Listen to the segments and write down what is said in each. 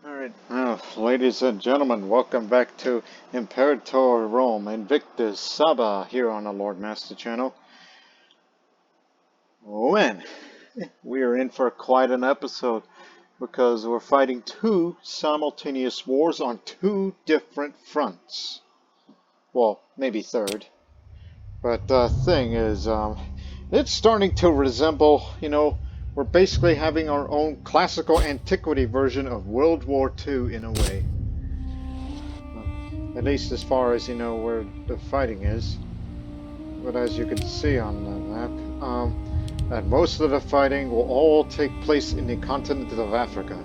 Alright, ladies and gentlemen, welcome back to Imperator Rome, Invictus, Saba, here on the Lord Master channel. When we are in for quite an episode, because we're fighting two simultaneous wars on two different fronts. Well, maybe third. But the thing is, it's starting to resemble, we're basically having our own classical antiquity version of World War II in a way. At least as far as, where the fighting is. But as you can see on the map, that most of the fighting will all take place in the continent of Africa.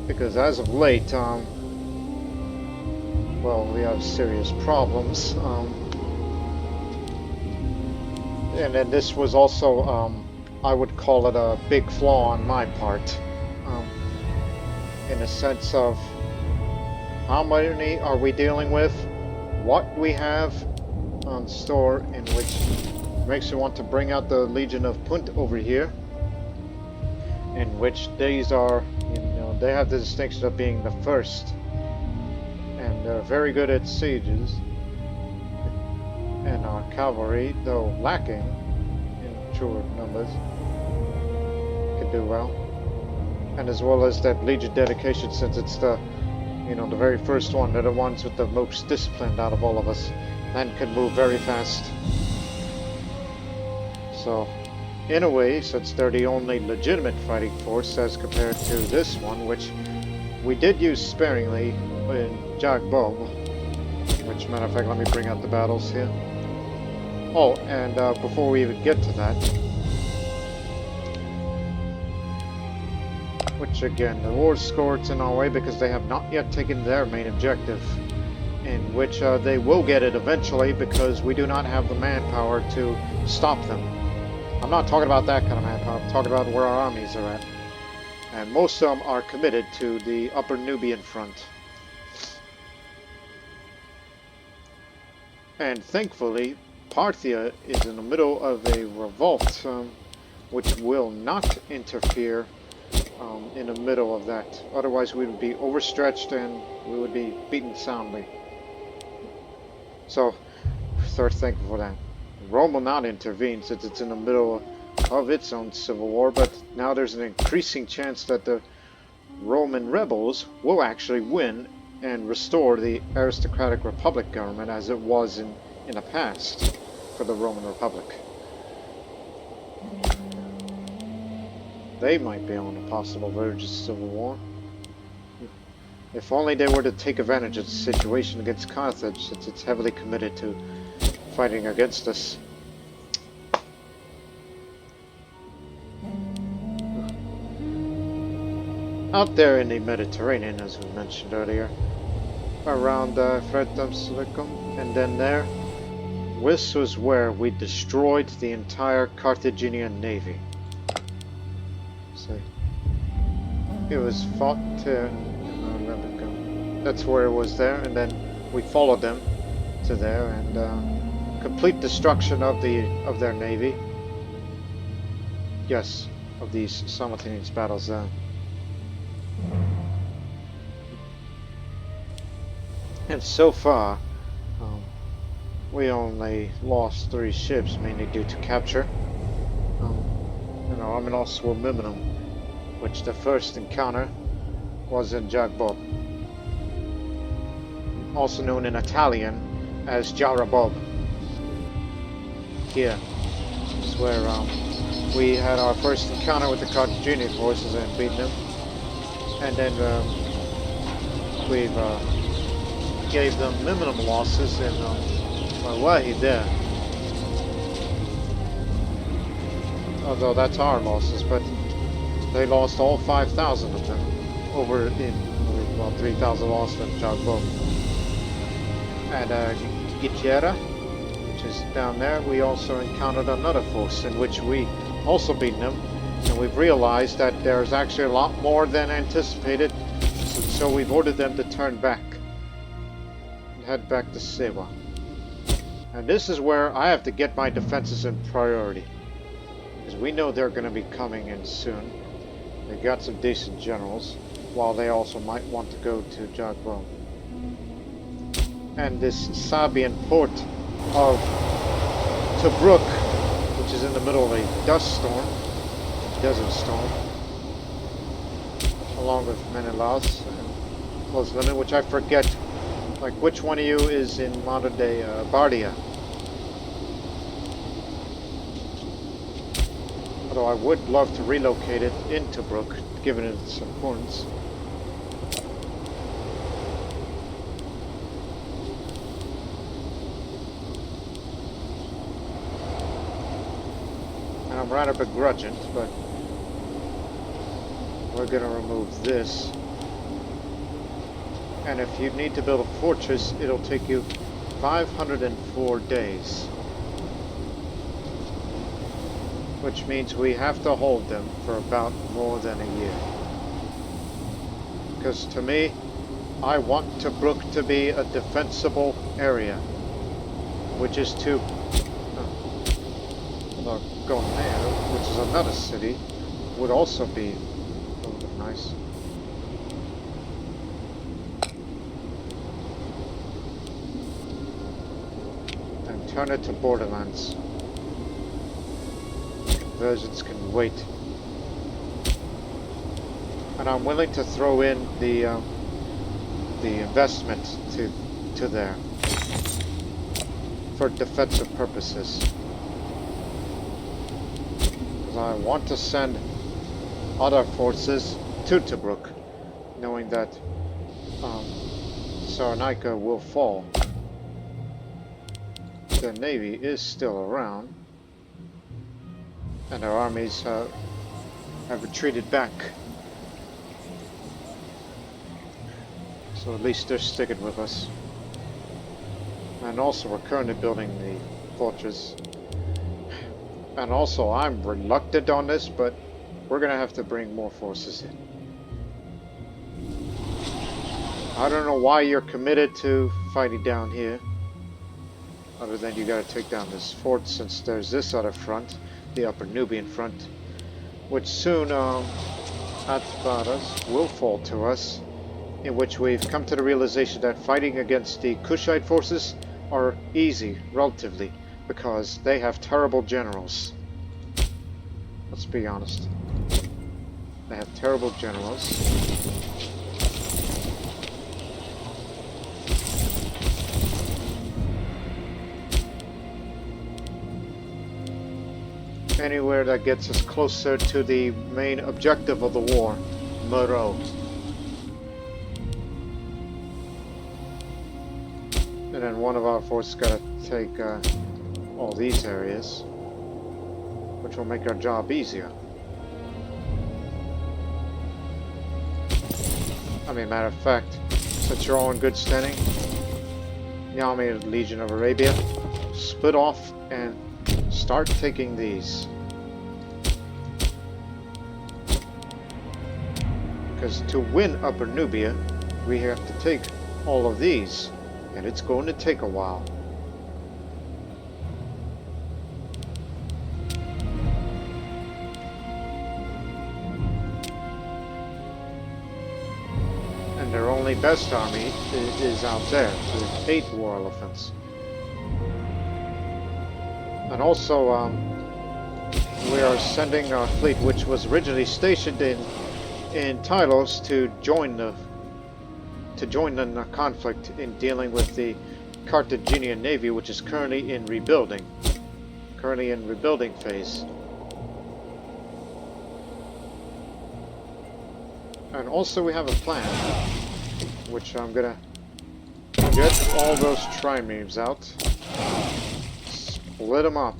Because as of late, well, we have serious problems. And then this was also, I would call it a big flaw on my part, in the sense of how many are we dealing with, what we have on store, in which makes you want to bring out the Legion of Punt over here, in which these are, they have the distinction of being the first, and they're very good at sieges. And our cavalry, though lacking in truer numbers, can do well. And as well as that Legion dedication, since it's the, the very first one, they're the ones with the most disciplined out of all of us, and can move very fast. So, in a way, since they're the only legitimate fighting force as compared to this one, which we did use sparingly in Bab-el-Mandeb, which, matter of fact, let me bring out the battles here. Oh, and before we even get to that, which again, the war scored in our way because they have not yet taken their main objective, in which they will get it eventually because we do not have the manpower to stop them. I'm not talking about that kind of manpower, I'm talking about where our armies are at. And most of them are committed to the Upper Nubian front. And thankfully, Parthia is in the middle of a revolt, which will not interfere in the middle of that. Otherwise, we would be overstretched and we would be beaten soundly. So, we're thankful for that. Rome will not intervene since it's in the middle of its own civil war, but now there's an increasing chance that the Roman rebels will actually win and restore the aristocratic republic government as it was in the past for the Roman Republic. They might be on a possible verge of civil war. If only they were to take advantage of the situation against Carthage, since it's heavily committed to fighting against us. Out there in the Mediterranean, as we mentioned earlier, around Silicum, and then there, this was where we destroyed the entire Carthaginian navy. So it was fought to, that's where it was there, and then we followed them to there, and complete destruction of their navy. Yes, of these simultaneous battles there. And so far, we only lost 3 ships, mainly due to capture. I mean also Minimum, which the first encounter was in Bab-el-Mandeb, also known in Italian as Jarabob. Here is where we had our first encounter with the Carthaginian forces and beat them, and then we've gave them minimum losses in Wahi there. Although that's our losses, but they lost all 5,000 of them over in, well, 3,000 lost in Bab-el-Mandeb. And Gitera, which is down there, we also encountered another force in which we also beat them, and we've realized that there's actually a lot more than anticipated, so we've ordered them to turn back and head back to Saba. And this is where I have to get my defenses in priority, because we know they're going to be coming in soon. They got some decent generals, while they also might want to go to Jagwell. And this Sabian port of Tobruk, which is in the middle of a dust storm, desert storm, along with Menelaus and Close Limit, which I forget, like which one of you is in modern day Bardia. Although I would love to relocate it into Tobruk, given its importance. And I'm rather begrudging, but we're going to remove this. And if you need to build a fortress, it'll take you 504 days. Which means we have to hold them for about more than a year. Because to me, I want Tobruk to be a defensible area. Which is to Gomer, which is another city, would also be a little bit nice. And turn it to Borderlands. Conversions can wait. And I'm willing to throw in the investment to there for defensive purposes. Because I want to send other forces to Tobruk, knowing that Cyrenaica will fall. The navy is still around. And our armies have retreated back. So at least they're sticking with us. And also we're currently building the fortress. And also I'm reluctant on this, but we're going to have to bring more forces in. I don't know why you're committed to fighting down here. Other than you got to take down this fort, since there's this other front. The Upper Nubian front, which soon Atbaras will fall to us, in which we've come to the realization that fighting against the Kushite forces are easy, relatively, because they have terrible generals. Let's be honest. They have terrible generals. Anywhere that gets us closer to the main objective of the war, Muro. And then one of our forces got to take all these areas, which will make our job easier. I mean, matter of fact, since you're all in good standing, the army of the Legion of Arabia, split off and start taking these. Because to win Upper Nubia, we have to take all of these, and it's going to take a while. And their only best army is out there, with 8 war elephants. And also, we are sending our fleet, which was originally stationed in Tylos, to join the conflict in dealing with the Carthaginian navy, which is currently in rebuilding phase. And also, we have a plan, which I'm gonna get all those triremes out, split them up.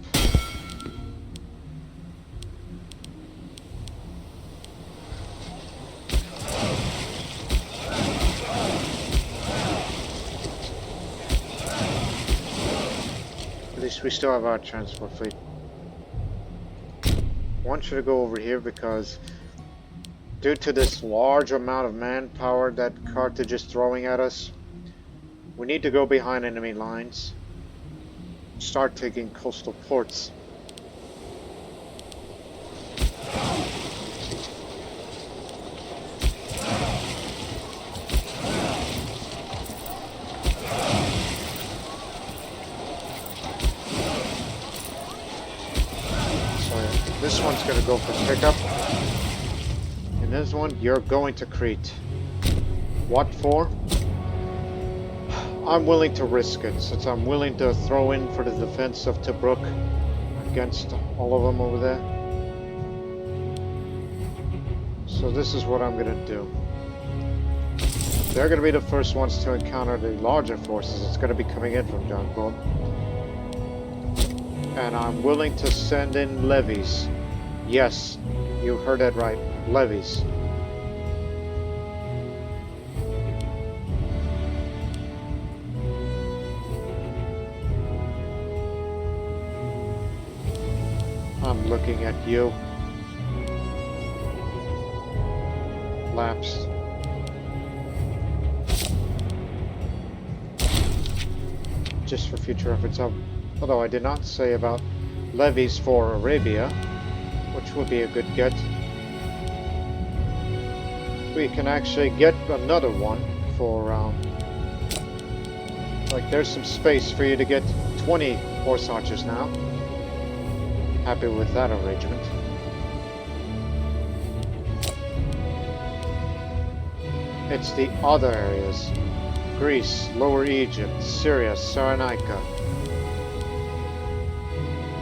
At least we still have our transport fleet. One should go over here because due to this large amount of manpower that Carthage is throwing at us, we need to go behind enemy lines, start taking coastal ports. This one's going to go for pickup. And this one, you're going to Crete. What for? I'm willing to risk it, since I'm willing to throw in for the defense of Tobruk against all of them over there. So this is what I'm going to do. They're going to be the first ones to encounter the larger forces. It's going to be coming in from John. And I'm willing to send in levies. Yes, you heard that right. Levies. I'm looking at you. Lapsed. Just for future reference. Although I did not say about levies for Arabia, which would be a good get. We can actually get another one for, like there's some space for you to get 20 horse archers now. Happy with that arrangement. It's the other areas. Greece, Lower Egypt, Syria, Cyrenaica.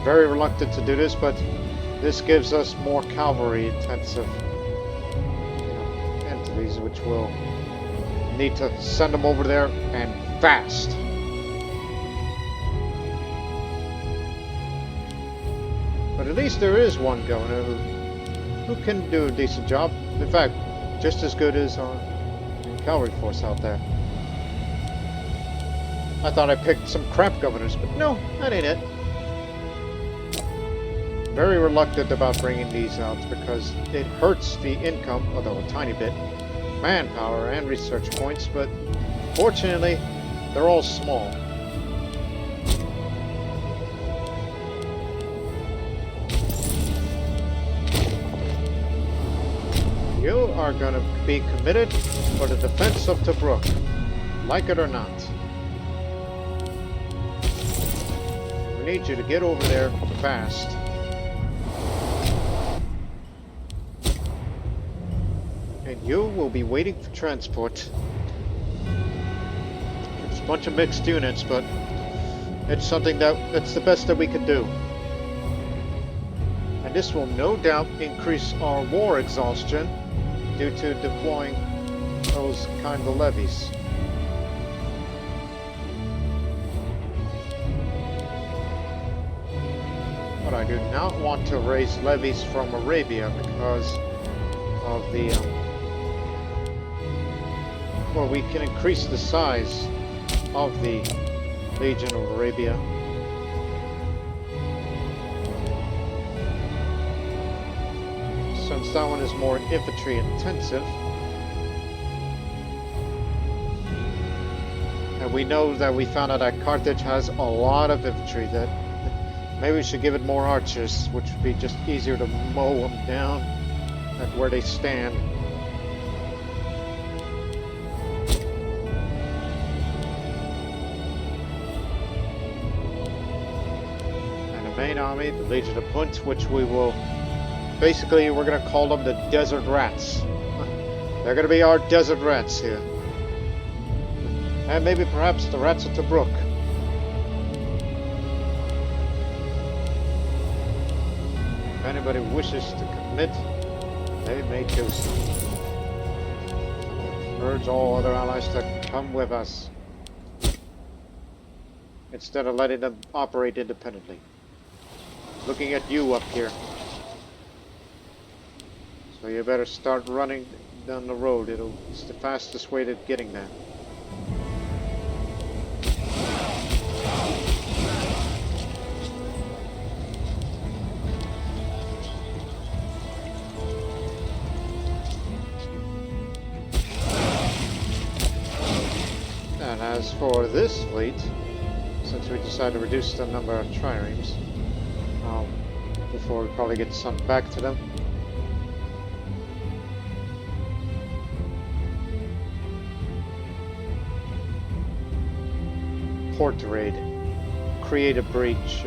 Very reluctant to do this, but this gives us more cavalry intensive entities, which will need to send them over there and fast. But at least there is one governor who can do a decent job. In fact, just as good as our cavalry force out there. I thought I picked some crap governors, but no, that ain't it. Very reluctant about bringing these out because it hurts the income, although a tiny bit, manpower and research points, but fortunately, they're all small. You are going to be committed for the defense of Tobruk, like it or not. We need you to get over there fast. And you will be waiting for transport. It's a bunch of mixed units, but it's something that's the best that we can do. And this will no doubt increase our war exhaustion due to deploying those kind of levies. But I do not want to raise levies from Arabia because of the well, we can increase the size of the Legion of Arabia. Since that one is more infantry intensive. And we know that we found out that Carthage has a lot of infantry, that maybe we should give it more archers, which would be just easier to mow them down at where they stand. And the main army, the Legion of Punt, which we will basically, we're going to call them the Desert Rats. They're going to be our Desert Rats here. And maybe perhaps the Rats of Tobruk. If anybody wishes to commit, they may do so. Urge all other allies to come with us, instead of letting them operate independently. Looking at you up here. So you better start running down the road. It's the fastest way to getting there. And as for this fleet, since we decided to reduce the number of triremes, before we probably get sent back to them, port raid, create a breach,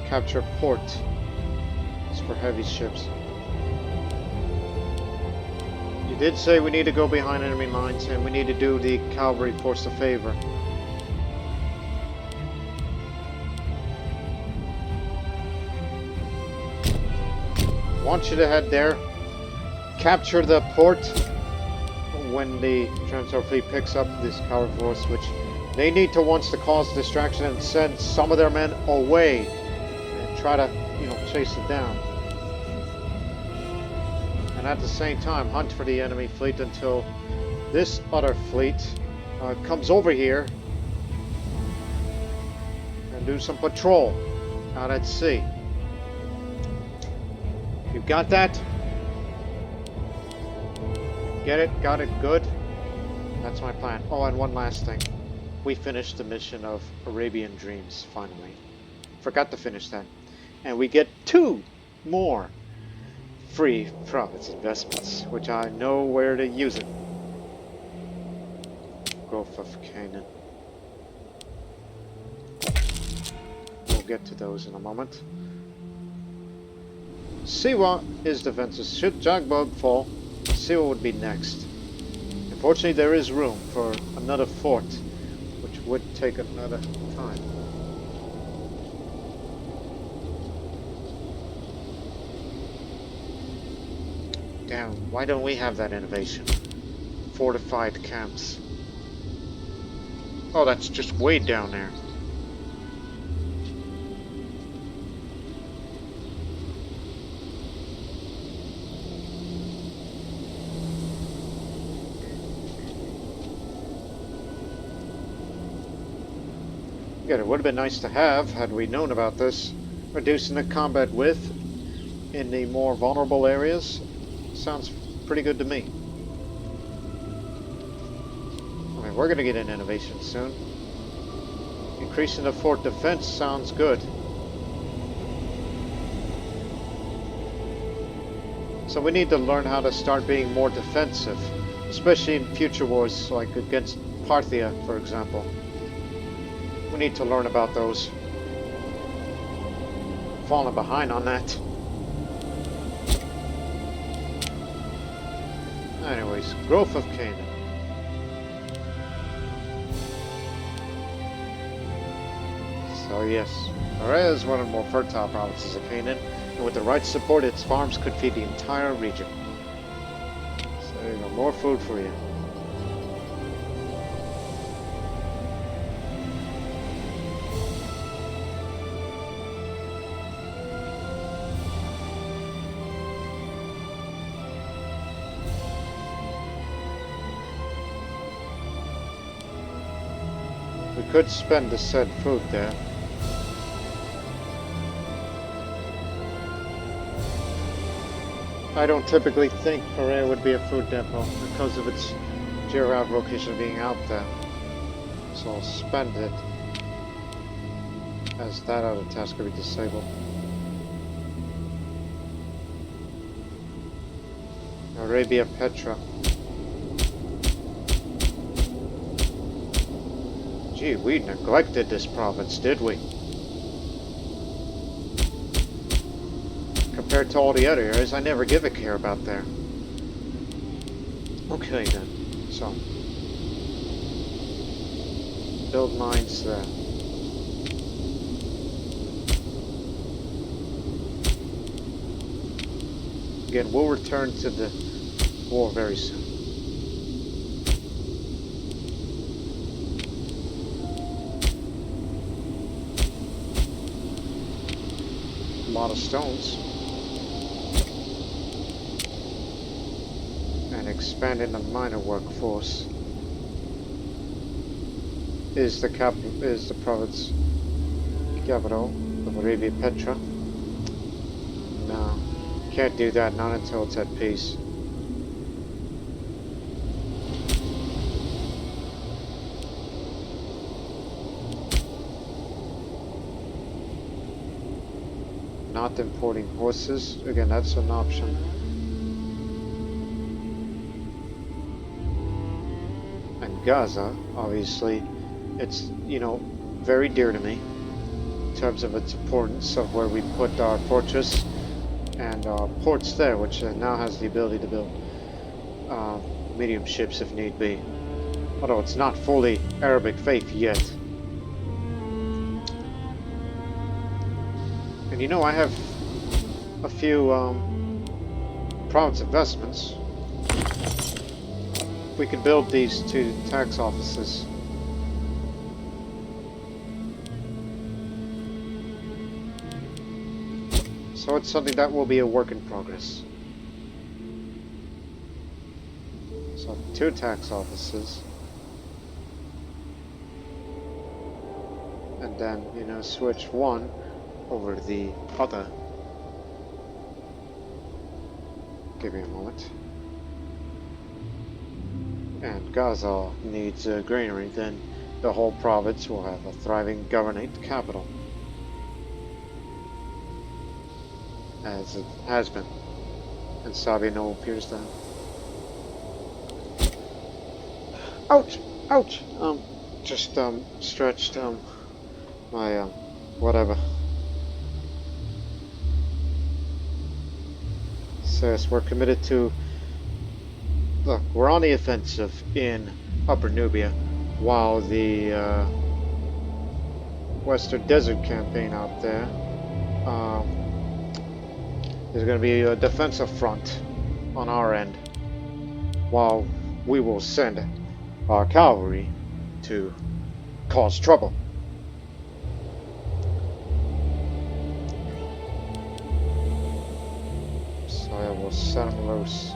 capture port. for heavy ships. You did say we need to go behind enemy lines and we need to do the cavalry force a favor. I want you to head there, capture the port when the transport fleet picks up this cavalry force, which they need to once to cause distraction and send some of their men away and try to, chase it down. And at the same time, hunt for the enemy fleet until this other fleet comes over here and do some patrol out at sea. You got that? Get it? Got it? Good? That's my plan. Oh, and one last thing. We finished the mission of Arabian Dreams, finally. Forgot to finish that. And we get 2 more free province investments, which I know where to use it. Gulf of Canaan. We'll get to those in a moment. Siwa is defensive. Should Jagbab fall, Siwa would be next. Unfortunately, there is room for another fort, which would take another time. Damn, why don't we have that innovation? Fortified camps. Oh, that's just way down there. It would have been nice to have, had we known about this. Reducing the combat width in the more vulnerable areas sounds pretty good to me. I mean, we're going to get an innovation soon. Increasing the fort defense sounds good. So we need to learn how to start being more defensive, especially in future wars, like against Parthia, for example. We need to learn about those. Falling behind on that. Anyways, growth of Canaan. So yes, Araya is one of the more fertile provinces of Canaan, and with the right support, its farms could feed the entire region. So there you go, more food for you. We could spend the said food there. I don't typically think Korea would be a food depot because of its geographic location being out there. So I'll spend it as that other task could be disabled. Arabia Petra. Gee, we neglected this province, did we? Compared to all the other areas, I never give a care about there. Okay then, so. Build mines there. Again, we'll return to the war very soon. A lot of stones. And expanding the miner workforce is the province capital of Arabia Petra. No, can't do that, not until it's at peace. Not importing horses. Again, that's an option. And Gaza, obviously, it's, very dear to me in terms of its importance of where we put our fortress and ports there, which now has the ability to build medium ships if need be. Although it's not fully Arabic faith yet. And you know, I have a few province investments. We could build these 2 tax offices. So it's something that will be a work in progress. So 2 tax offices. And then, you know, switch one over the other. Give me a moment. And Gaza needs granary, then the whole province will have a thriving governorate capital. As it has been. And Saba no appears to have. Ouch! Ouch! Just stretched my whatever. Says we're committed to. Look, we're on the offensive in Upper Nubia, while the Western Desert campaign out there is going to be a defensive front on our end, while we will send our cavalry to cause trouble. So I will set them loose.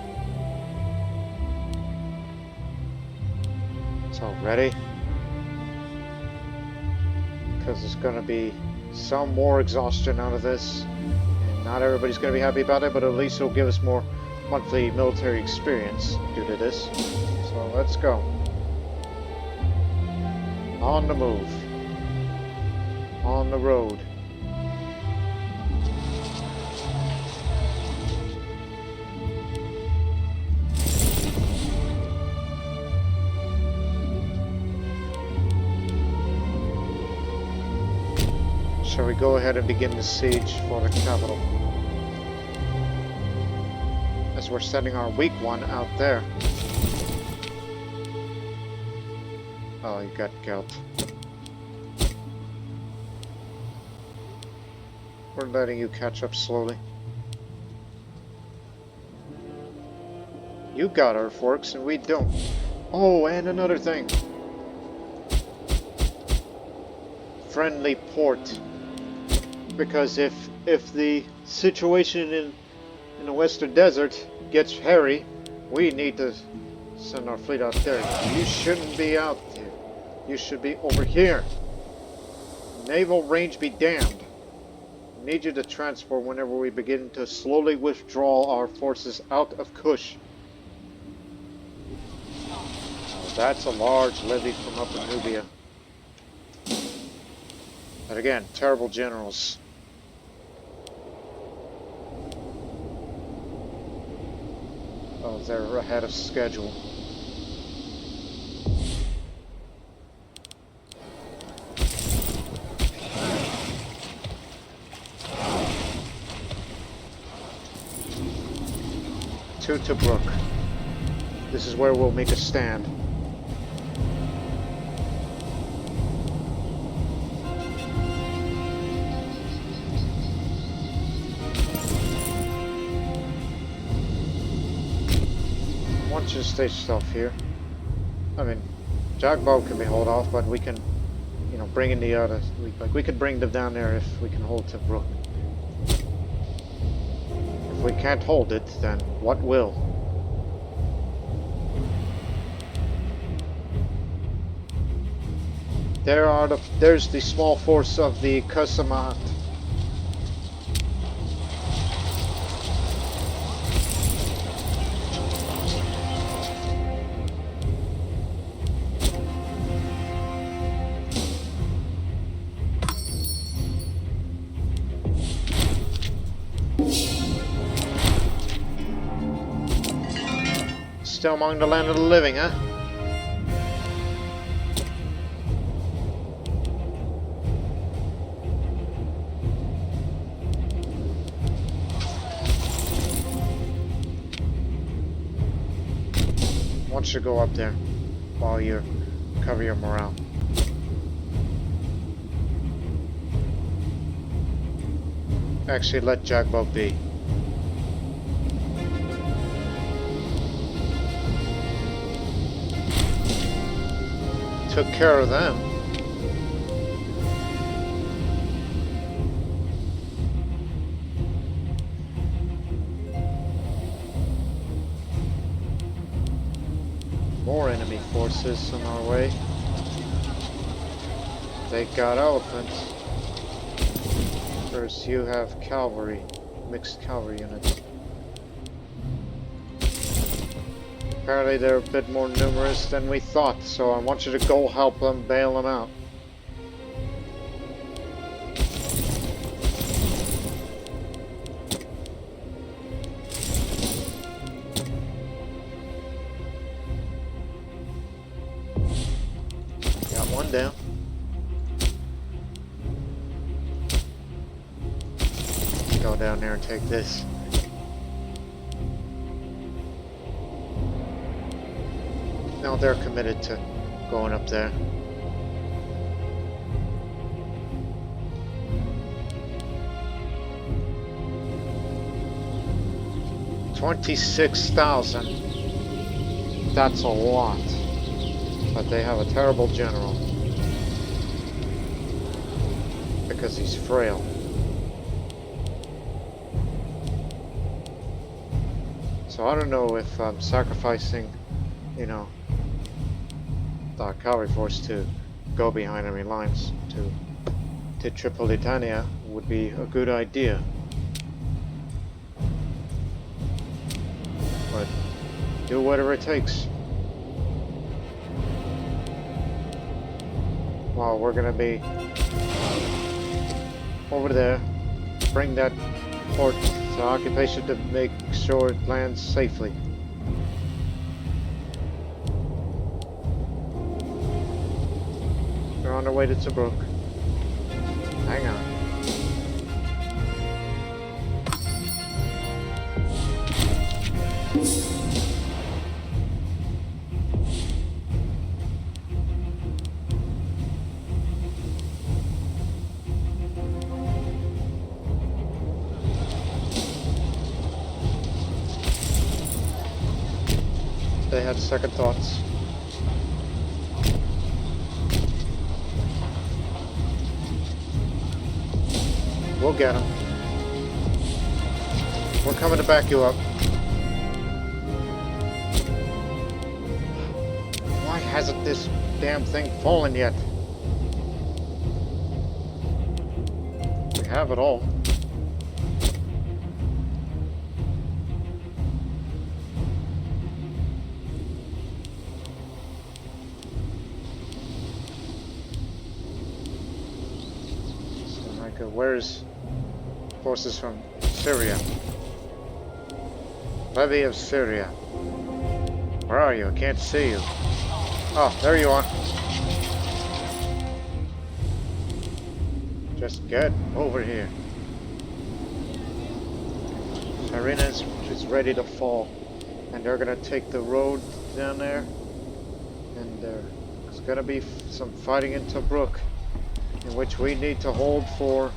So ready? Because there's going to be some more exhaustion out of this. And not everybody's going to be happy about it, but at least it'll give us more monthly military experience due to this. So let's go. On the move. On the road. Shall we go ahead and begin the siege for the capital? As we're sending our weak one out there. Oh, you got killed. We're letting you catch up slowly. You got earthworks and we don't. Oh, and another thing. Friendly port. Because if the situation in the Western Desert gets hairy, we need to send our fleet out there. You shouldn't be out there. You should be over here. Naval range be damned. I need you to transport whenever we begin to slowly withdraw our forces out of Kush. Now, that's a large levy from Upper Nubia. But again, terrible generals. Oh, they're ahead of schedule. To Tobruk. This is where we'll make a stand. Just stay stuff here. I mean, Jagbo can be held off, but we can, you know, bring in the other. We could bring them down there if we can hold Tobruk. If we can't hold it, then what will? There's the small force of the Qasamat. Still among the land of the living, huh? want you to go up there while you cover your morale. Actually, let Jagbo be. Took care of them. More enemy forces on our way. They got elephants. First, you have cavalry, mixed cavalry units. Apparently they're a bit more numerous than we thought, so I want you to go help them, bail them out. Got one down. Go down there and take this. No, they're committed to going up there. $26,000. That's a lot. But they have a terrible general. Because he's frail. So I don't know if sacrificing, you know, the cavalry force to go behind enemy lines to Tripolitania would be a good idea. But do whatever it takes. Well, we're gonna be over there. Bring that port to occupation to make sure it lands safely. They're on their way to Tobruk. Hang on. They had second thoughts. We'll get them. We're coming to back you up. Why hasn't this damn thing fallen yet? We have it all. Where's forces from Syria? Levy of Syria. Where are you? I can't see you. Oh, there you are. Just get over here. Sarina is ready to fall. And they're gonna take the road down there. And there's gonna be some fighting in Tobruk, in which we need to hold for,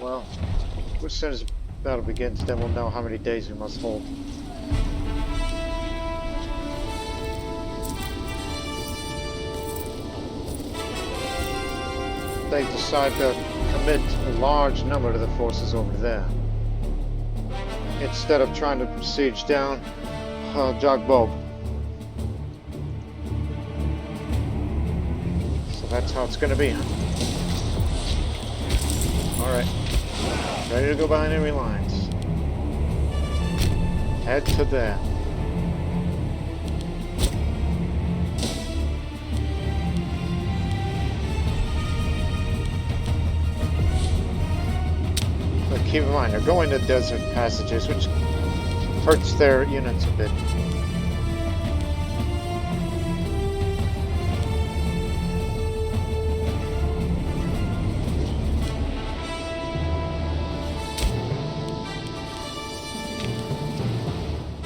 well, as soon as the battle begins, then we'll know how many days we must hold. They decide to commit a large number to the forces over there, instead of trying to siege down Jagbob. So that's how it's going to be. Alright, ready to go behind enemy lines. Head to there. But keep in mind, they're going to desert passages, which hurts their units a bit.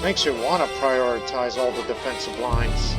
Makes you want to prioritize all the defensive lines.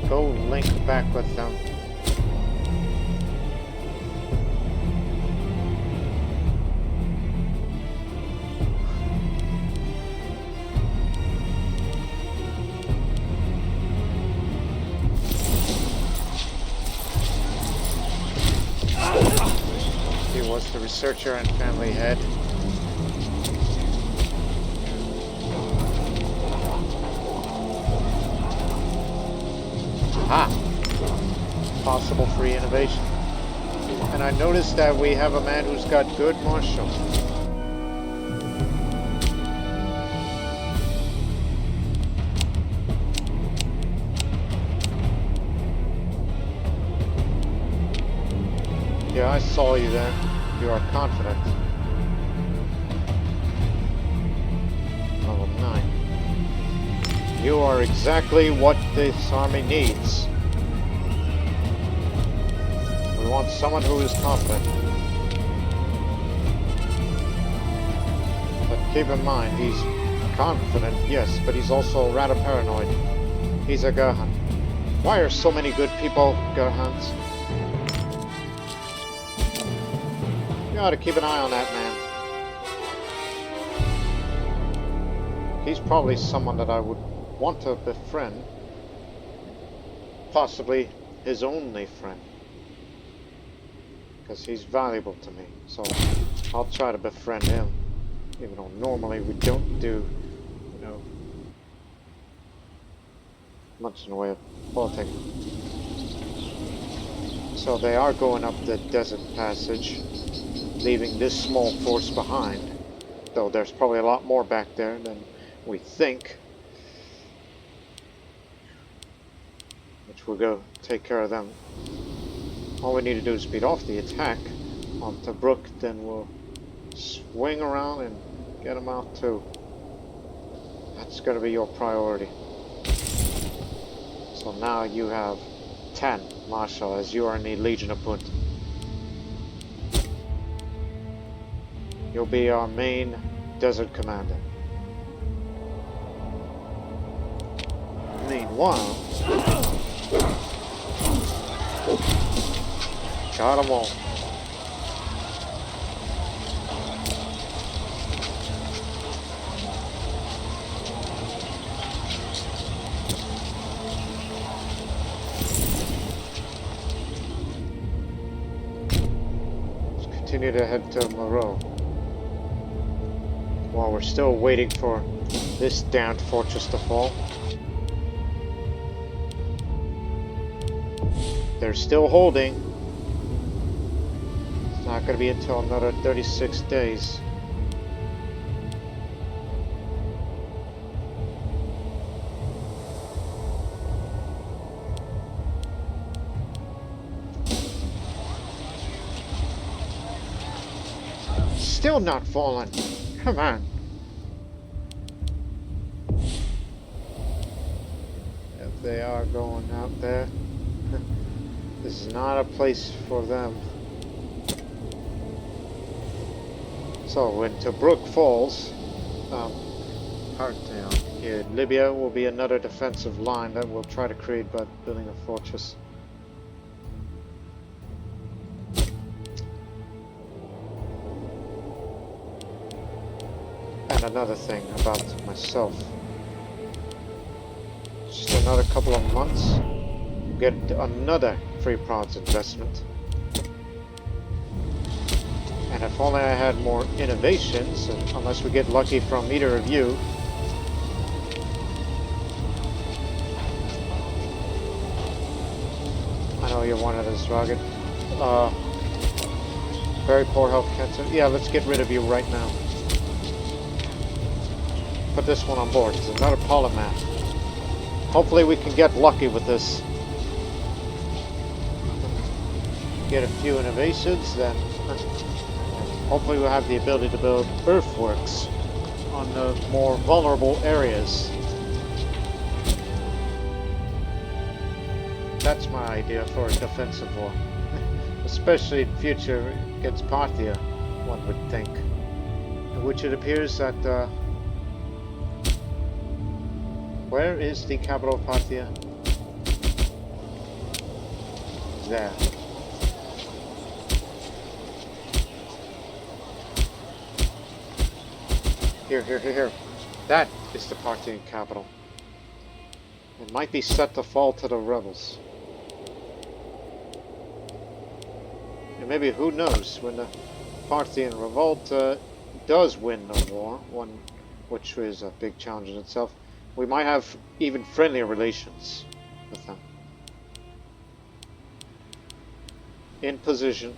Go link back with them. He was the researcher and family head. Aha! Possible free innovation. And I noticed that we have a man who's got good martial. Yeah, I saw you then. You are confident. Level 9. You are exactly what this army needs. We want someone who is confident. But keep in mind, he's confident, yes, but he's also rather paranoid. He's a Gerhan. Why are so many good people Gerhans? You ought to keep an eye on that man. He's probably someone that I would want to befriend. Possibly his only friend. Because he's valuable to me. So I'll try to befriend him. Even though normally we don't do, you know, much in the way of politics. So they are going up the desert passage, leaving this small force behind. Though there's probably a lot more back there than we think. Which we'll go take care of them. All we need to do is beat off the attack on Tobruk, then we'll swing around and get them out too. That's going to be your priority. So now you have 10 Marshal, as you are in the Legion of Punt. You'll be our main desert commander. Meanwhile, got them all. Let's continue to head to Moreau. While we're still waiting for this damned fortress to fall. They're still holding. It's not going to be until another 36 days. Still not falling. Come on. If they are going out there, this is not a place for them. So when Tobruk falls, Libya will be another defensive line that we'll try to create by building a fortress. And another thing about myself. Just another couple of months, get another free prods investment. And if only I had more innovations, unless we get lucky from either of you. I know you wanted this rugged. Very poor health cancer. Yeah, let's get rid of you right now. Put this one on board. It's another polymath. Hopefully we can get lucky with this. Get a few innovations, then hopefully we'll have the ability to build earthworks on the more vulnerable areas. That's my idea for a defensive war. Especially in future against Parthia, one would think. In which it appears that where is the capital of Parthia? There. Here. That is the Parthian capital. It might be set to fall to the rebels. And maybe, who knows, when the Parthian revolt does win the war, one which is a big challenge in itself, we might have even friendlier relations with them. In position.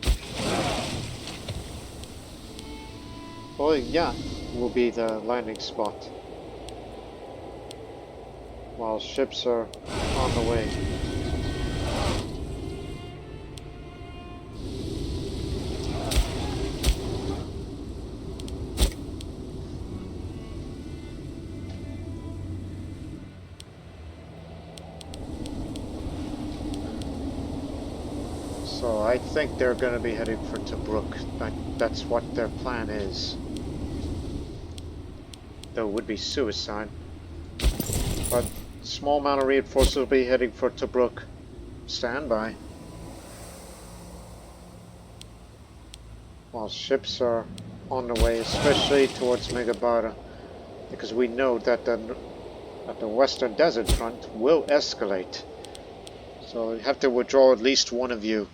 Well, yeah, will be the landing spot. While ships are on the way. So I think they're going to be heading for Tobruk. That's what their plan is. Though it would be suicide. But small amount of reinforcements will be heading for Tobruk. Stand by. While ships are on the way, especially towards Megabara, because we know that the Western Desert Front will escalate. So you have to withdraw at least one of you.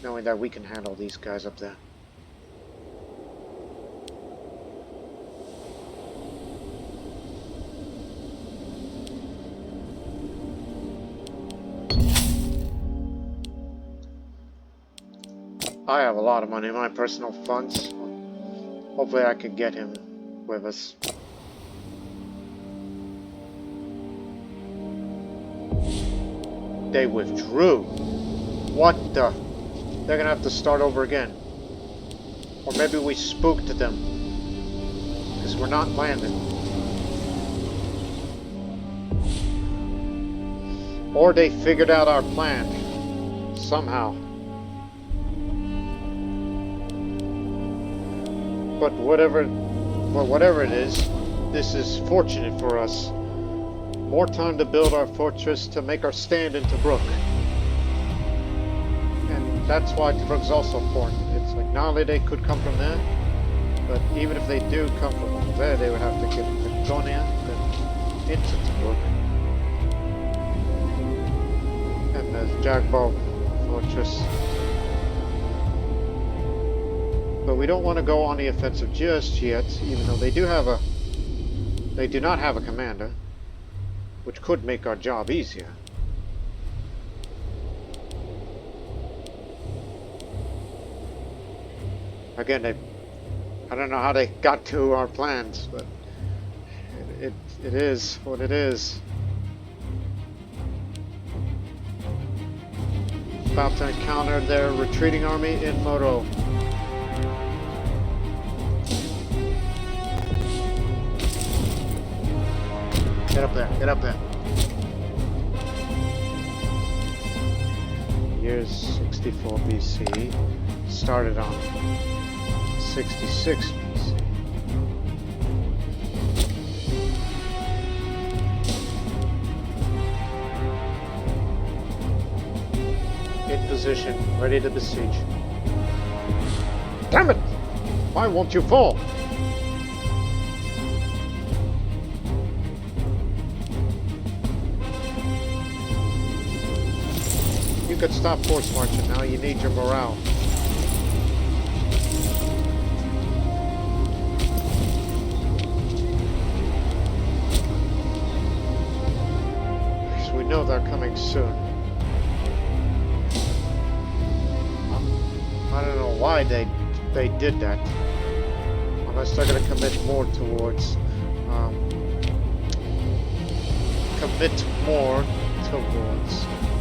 Knowing that we can handle these guys up there. I have a lot of money in my personal funds. Hopefully I can get him with us. They withdrew. What the? They're gonna have to start over again. Or maybe we spooked them. Because we're not landing. Or they figured out our plan. Somehow. But whatever it is, this is fortunate for us. More time to build our fortress to make our stand in Tobruk. And that's why Tobruk's also important. It's like, not only they could come from there, but even if they do come from there, they would have to get Kotonia and into Tobruk. And the Jagbal fortress. But we don't want to go on the offensive just yet, even though they do not have a commander, which could make our job easier. Again, I don't know how they got to our plans, but it is what it is. About to encounter their retreating army in Moro. Get up there, get up there. Years 64 BC, started on 66 BC. In position, ready to besiege. Damn it! Why won't you fall? You could stop force marching now, you need your morale. Because we know they're coming soon. I don't know why they did that. unless they're going to commit more towards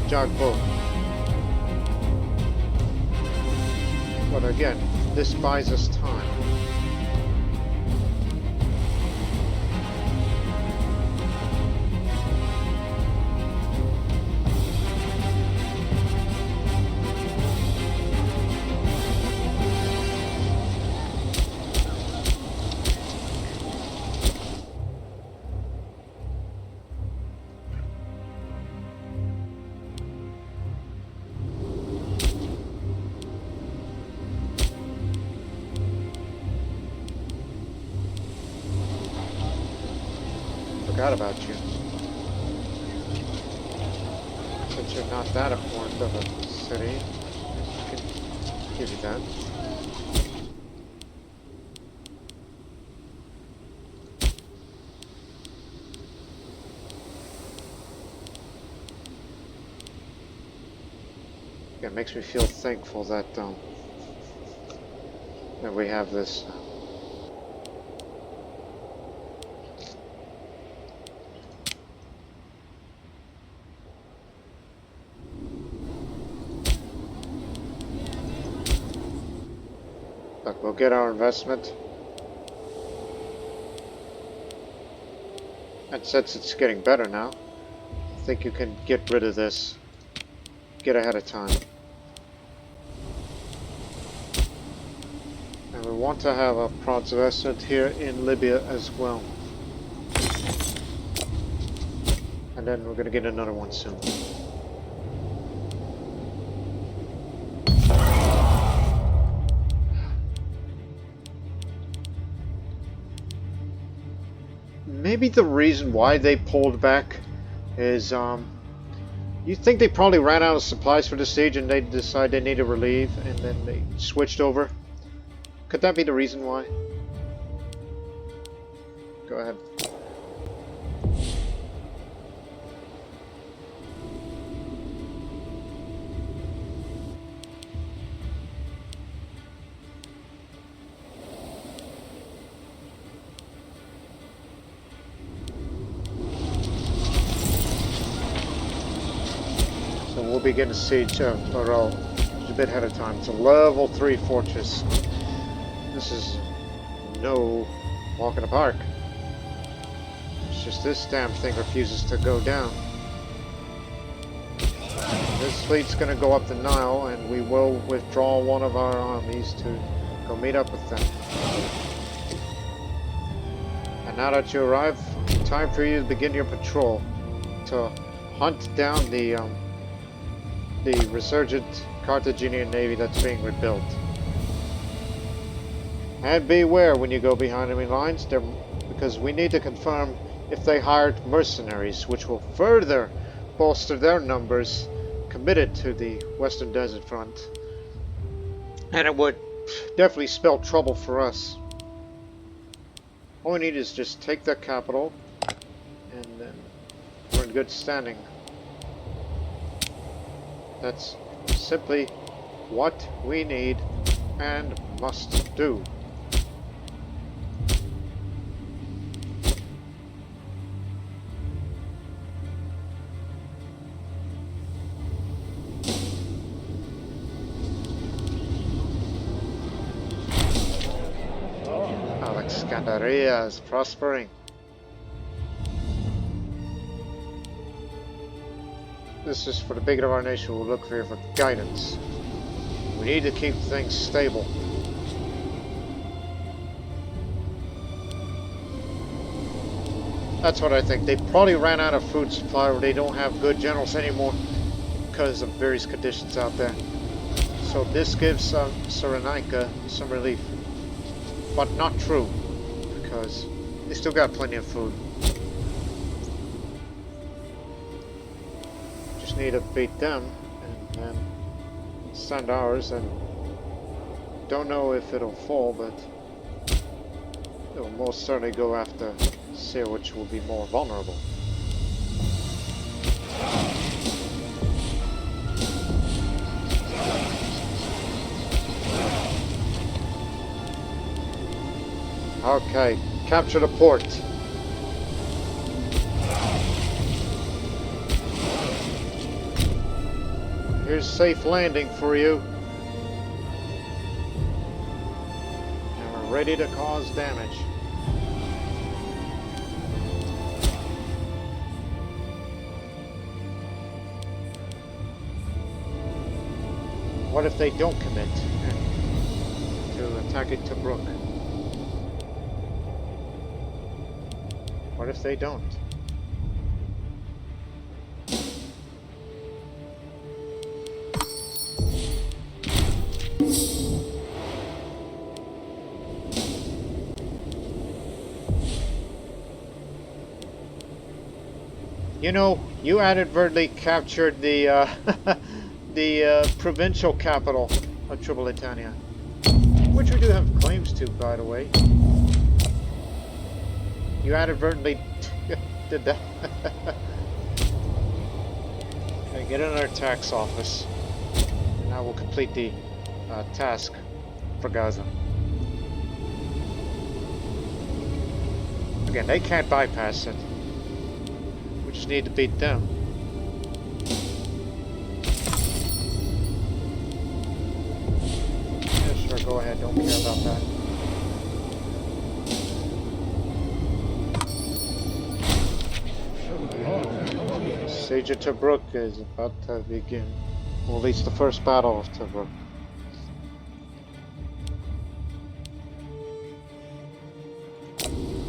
Jagbo. But again, this buys us time. Forgot about you. Since you're not that important of a city, I can give you that. It makes me feel thankful that that we have this. Look, we'll get our investment. And since it's getting better now, I think you can get rid of this. Get ahead of time. And we want to have a investment here in Libya as well. And then we're going to get another one soon. Maybe the reason why they pulled back is, you think they probably ran out of supplies for the siege and they decided they need to relieve and then they switched over? Could that be the reason why? Go ahead. We'll begin to siege Overhaul a bit ahead of time. It's a level 3 fortress. This is no walk in the park. It's just this damn thing refuses to go down. This fleet's going to go up the Nile, and we will withdraw one of our armies to go meet up with them. And now that you arrive, time for you to begin your patrol to hunt down the resurgent Carthaginian navy that's being rebuilt. And beware when you go behind enemy lines, because we need to confirm if they hired mercenaries, which will further bolster their numbers committed to the Western Desert Front. And it would definitely spell trouble for us. All we need is just take their capital, and then we're in good standing. That's simply what we need and must do. Alexandria is prospering. This is for the bigot of our nation. We'll look here for guidance. We need to keep things stable. That's what I think. They probably ran out of food supply, or they don't have good generals anymore because of various conditions out there. So this gives Cyrenaica some relief. But not true, because they still got plenty of food. Need to beat them and then send ours, and don't know if it'll fall, but it will most certainly go after Syria, which will be more vulnerable. Okay, capture the port. Here's safe landing for you. And we're ready to cause damage. What if they don't commit to attacking Tobruk? What if they don't? You know, you inadvertently captured the the provincial capital of Tripolitania, which we do have claims to, by the way. You inadvertently did that. Okay, get in our tax office, and I will complete the task for Gaza. Again, they can't bypass it. We just need to beat them. Yeah, sure, go ahead. Don't care about that. Siege of Tobruk is about to begin. Well, at least the first battle of Tobruk.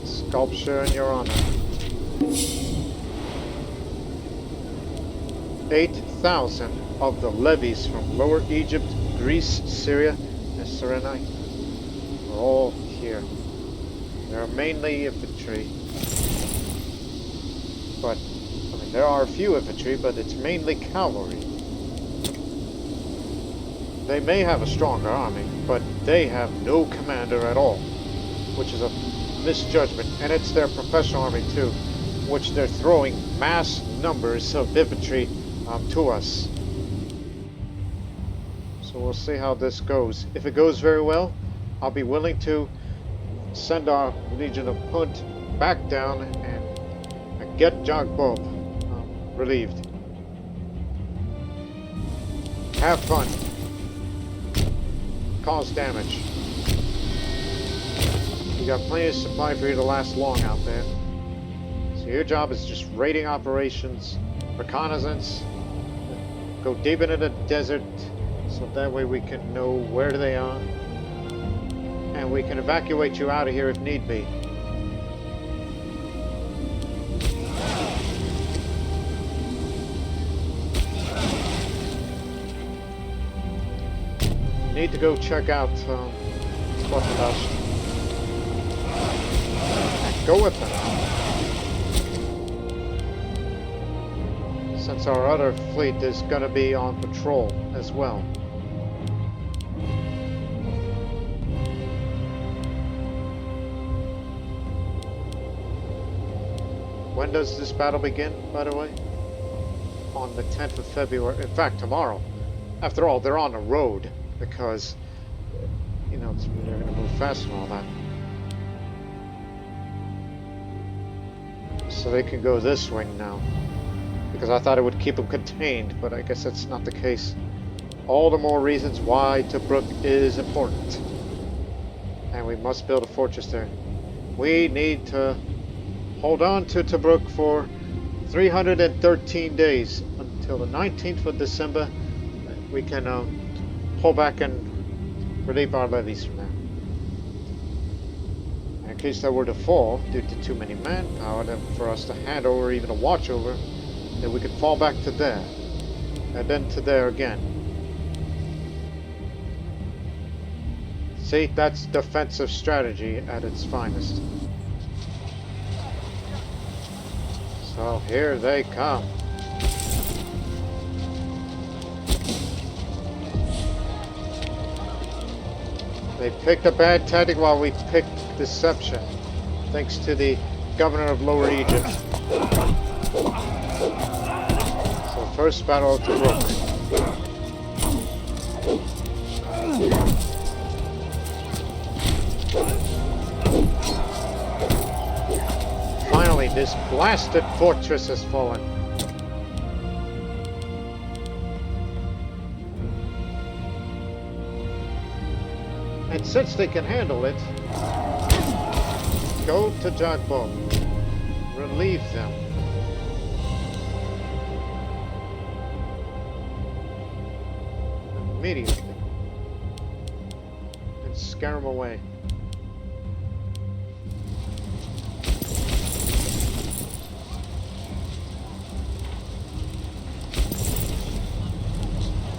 Sculpture in your honor. 8,000 of the levies from Lower Egypt, Greece, Syria, and Cyrenaica are all here. They are mainly infantry, but I mean there are a few infantry, but it's mainly cavalry. They may have a stronger army, but they have no commander at all, which is a misjudgment, and it's their professional army too, which they're throwing mass numbers of infantry to us. So we'll see how this goes. If it goes very well, I'll be willing to send our Legion of Punt back down and get Jagbob relieved. Have fun. Cause damage. You got plenty of supply for you to last long out there. So your job is just raiding operations, reconnaissance, go deep into the desert, so that way we can know where they are, and we can evacuate you out of here if need be. Need to go check out Conflation. Go with them. Since our other fleet is going to be on patrol as well. When does this battle begin, by the way? On the 10th of February. In fact, tomorrow. After all, they're on the road because, you know, they're going to move fast and all that. So they can go this wing now. Because I thought it would keep them contained, but I guess that's not the case. All the more reasons why Tobruk is important. And we must build a fortress there. We need to hold on to Tobruk for 313 days until the 19th of December. We can pull back and relieve our levies from there. And in case that were to fall due to too many manpower for us to hand over, even to watch over, then we could fall back to there, and then to there again. See, that's defensive strategy at its finest. So here they come. They picked a bad tactic while we picked deception, thanks to the governor of Lower Egypt. So first battle of Tobruk. This blasted fortress has fallen. And since they can handle it, go to Jagbo. Relieve them. Immediately. And scare them away.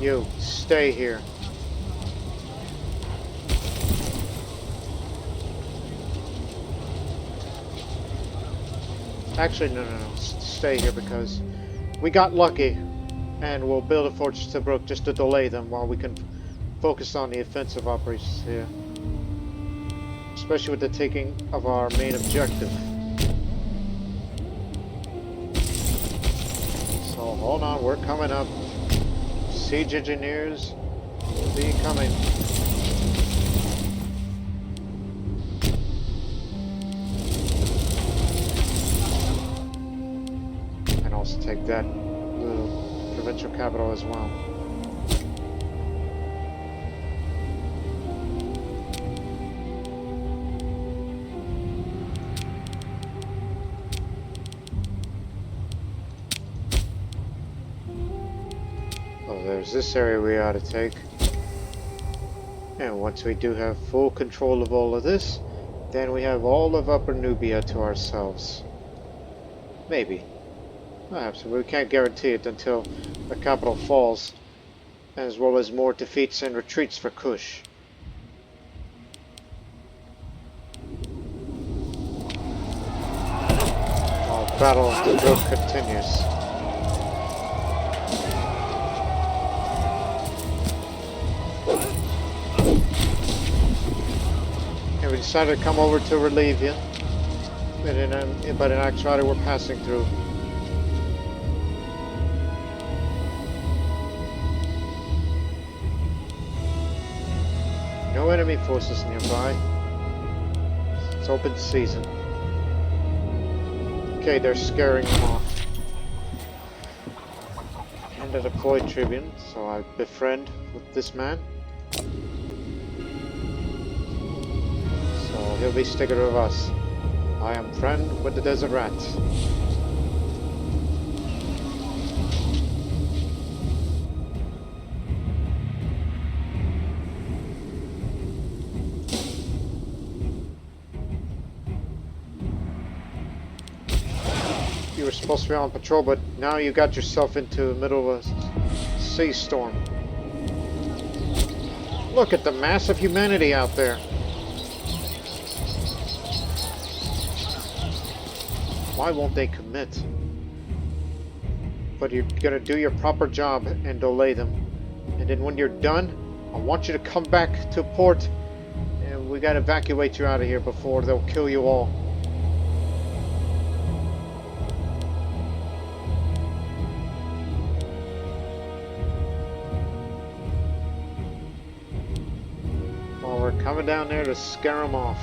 You, stay here. Actually, no. Stay here because we got lucky. And we'll build a fortress to Tobruk just to delay them while we can focus on the offensive operations here. Especially with the taking of our main objective. So hold on, we're coming up. Siege engineers will be coming. And also take that little provincial capital as well. There's this area we ought to take. And once we do have full control of all of this, then we have all of Upper Nubia to ourselves. Maybe. Perhaps. We can't guarantee it until the capital falls, as well as more defeats and retreats for Kush. While Battle of Tobruk continues. We decided to come over to relieve you, but in actuality we're passing through. No enemy forces nearby. It's open season. Okay, they're scaring them off. And a deployed tribune, so I befriend with this man. He'll be sticker of us. I am friend with the desert rat. You were supposed to be on patrol, but now you got yourself into the middle of a sea storm. Look at the mass of humanity out there. Why won't they commit? But you're gonna do your proper job and delay them. And then when you're done, I want you to come back to port and we gotta evacuate you out of here before they'll kill you all. Well, we're coming down there to scare them off.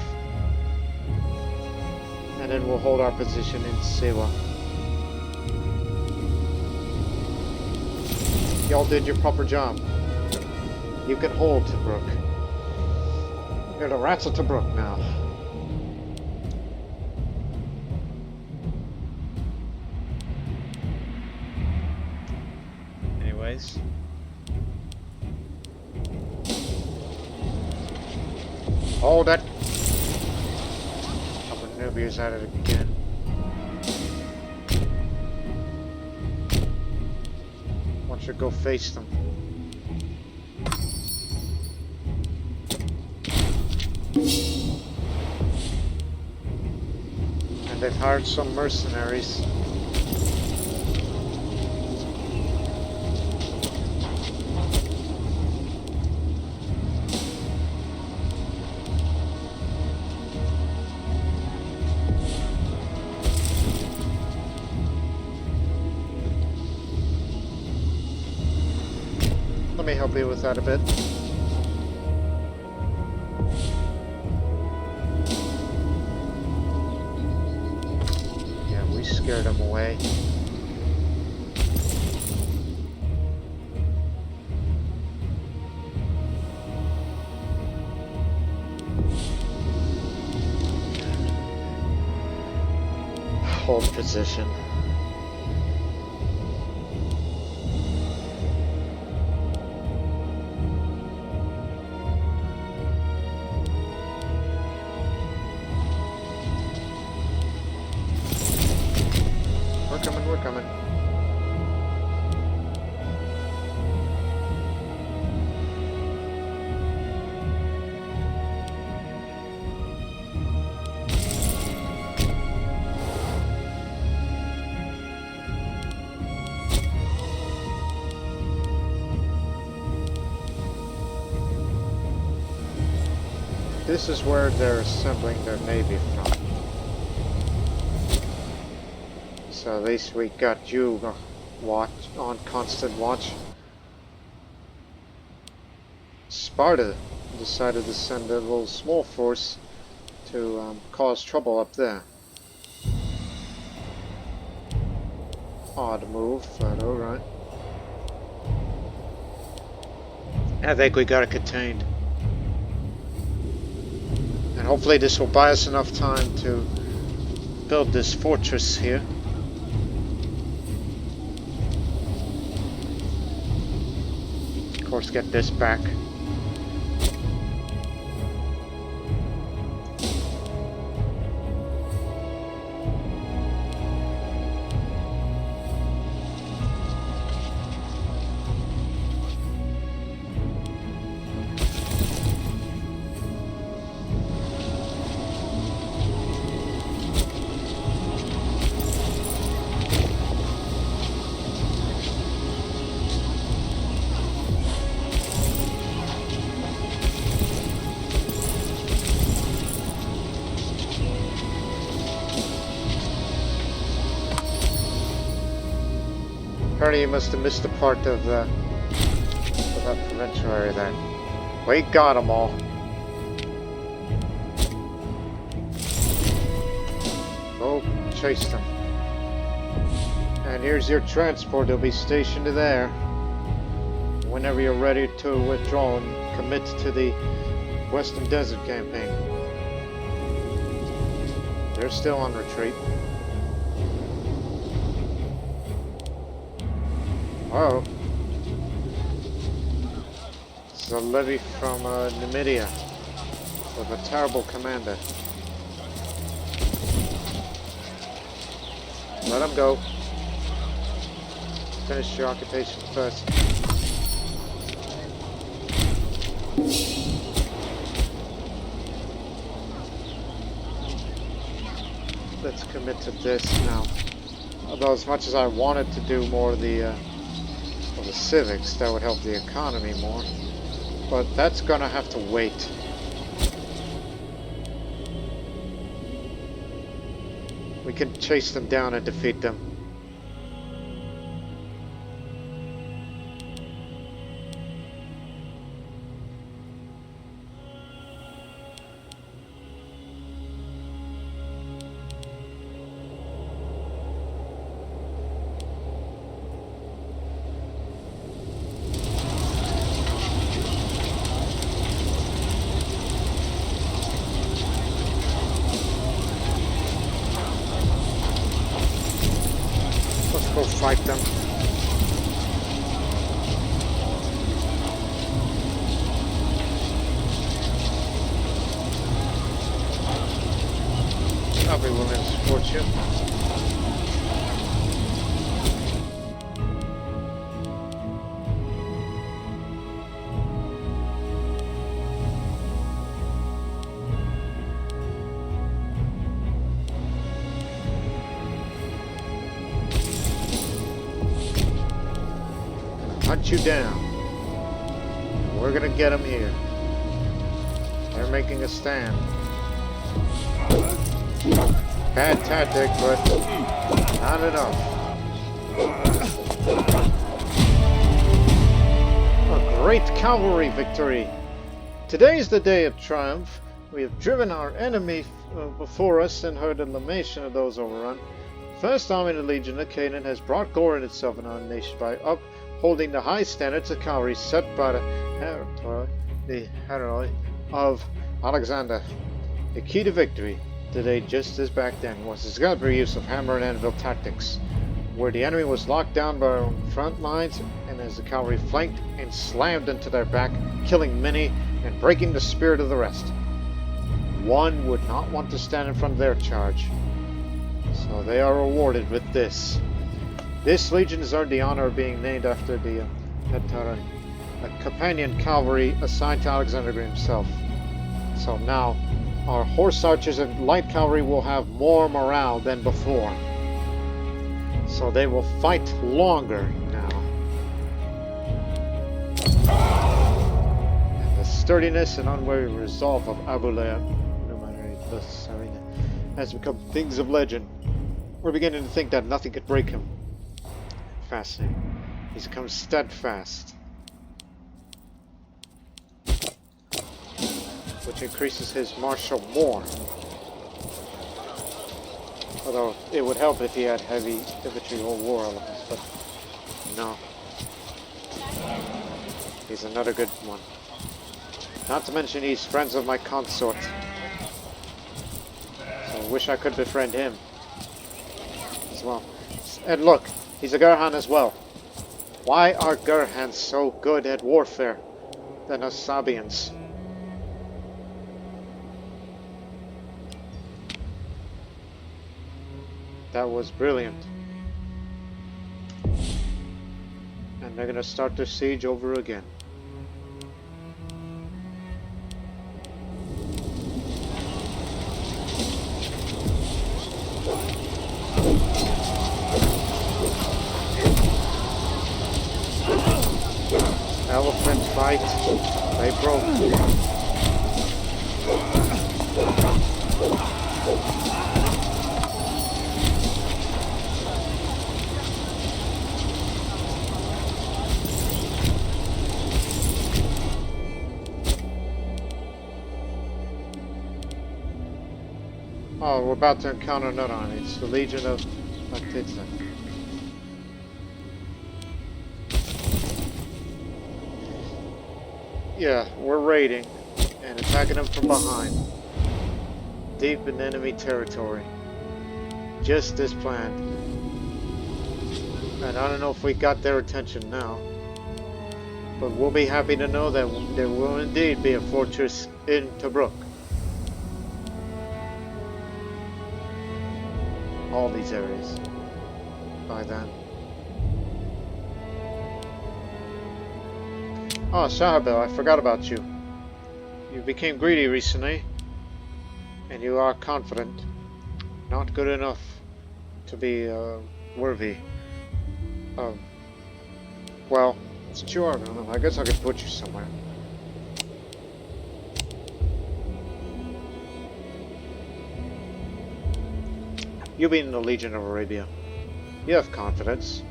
And then we'll hold our position in Saba. Y'all did your proper job. You can hold Tobruk. You're the rats of Tobruk now. Anyways. Hold it. Nubia's at it again. Why don't you go face them? And they've hired some mercenaries. Let me help you with that a bit. Yeah, scare them away. Hold position. We're coming. This is where they're assembling their navy from. So at least we got you on constant watch. Sparta decided to send a little small force to cause trouble up there. Odd move, but alright. I think we got it contained. And hopefully this will buy us enough time to build this fortress here. Of course, get this back. Apparently you must have missed the part of that provincial area there. We got them all. Go chase them. And here's your transport. They'll be stationed there. Whenever you're ready to withdraw and commit to the Western Desert campaign. They're still on retreat. Oh, it's a levy from Numidia with a terrible commander. Let him go. Finish your occupation first. Let's commit to this now. Although as much as I wanted to do more of the civics, that would help the economy more, but that's gonna have to wait. We can chase them down and defeat them. Go fight them. I'll be willing to support you. Hunt you down. We're gonna get them here. They're making a stand. Bad tactic, but not enough. A great cavalry victory. Today is the day of triumph. We have driven our enemy before us and heard the lamentation of those overrun. First army in the Legion of Canaan has brought glory in itself and our nation by upholding the high standards of cavalry set by the heroi of Alexander. The key to victory today, just as back then, was the exemplary use of hammer and anvil tactics, where the enemy was locked down by our own front lines, and as the cavalry flanked and slammed into their back, killing many and breaking the spirit of the rest. One would not want to stand in front of their charge, so they are rewarded with this. This legion has earned the honor of being named after the a companion cavalry assigned to Alexander himself. So now, our horse archers and light cavalry will have more morale than before. So they will fight longer now. And the sturdiness and unwavering resolve of Bab-el-Mandeb has become things of legend. We're beginning to think that nothing could break him. Fascinating. He's become steadfast, which increases his martial more. Although it would help if he had heavy infantry or war elements, but no. He's another good one. Not to mention he's friends with my consort. So I wish I could befriend him as well. And look, he's a Gurhan as well. Why are Gurhans so good at warfare than us Sabians? That was brilliant. And they're gonna start their siege over again. Elephant fight. They broke. Oh, we're about to encounter another army. It's the Legion of Carthage. Yeah, we're raiding and attacking them from behind, deep in enemy territory, just as planned. And I don't know if we got their attention now, but we'll be happy to know that there will indeed be a fortress in Tobruk. All these areas by then. Oh, Saba, I forgot about you. You became greedy recently, and you are confident. Not good enough to be worthy of... Well, since you are, I guess I could put you somewhere. You being in the Legion of Arabia, you have confidence.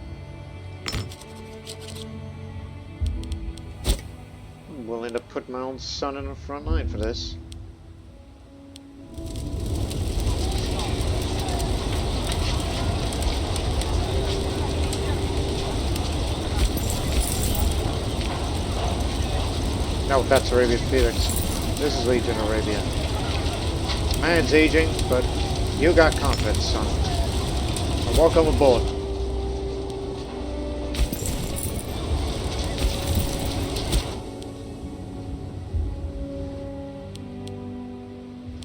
I'm willing to put my own son in the front line for this. No, that's Arabian Felix. This is Legion Arabia. Man's aging, but you got confidence, son. So welcome aboard.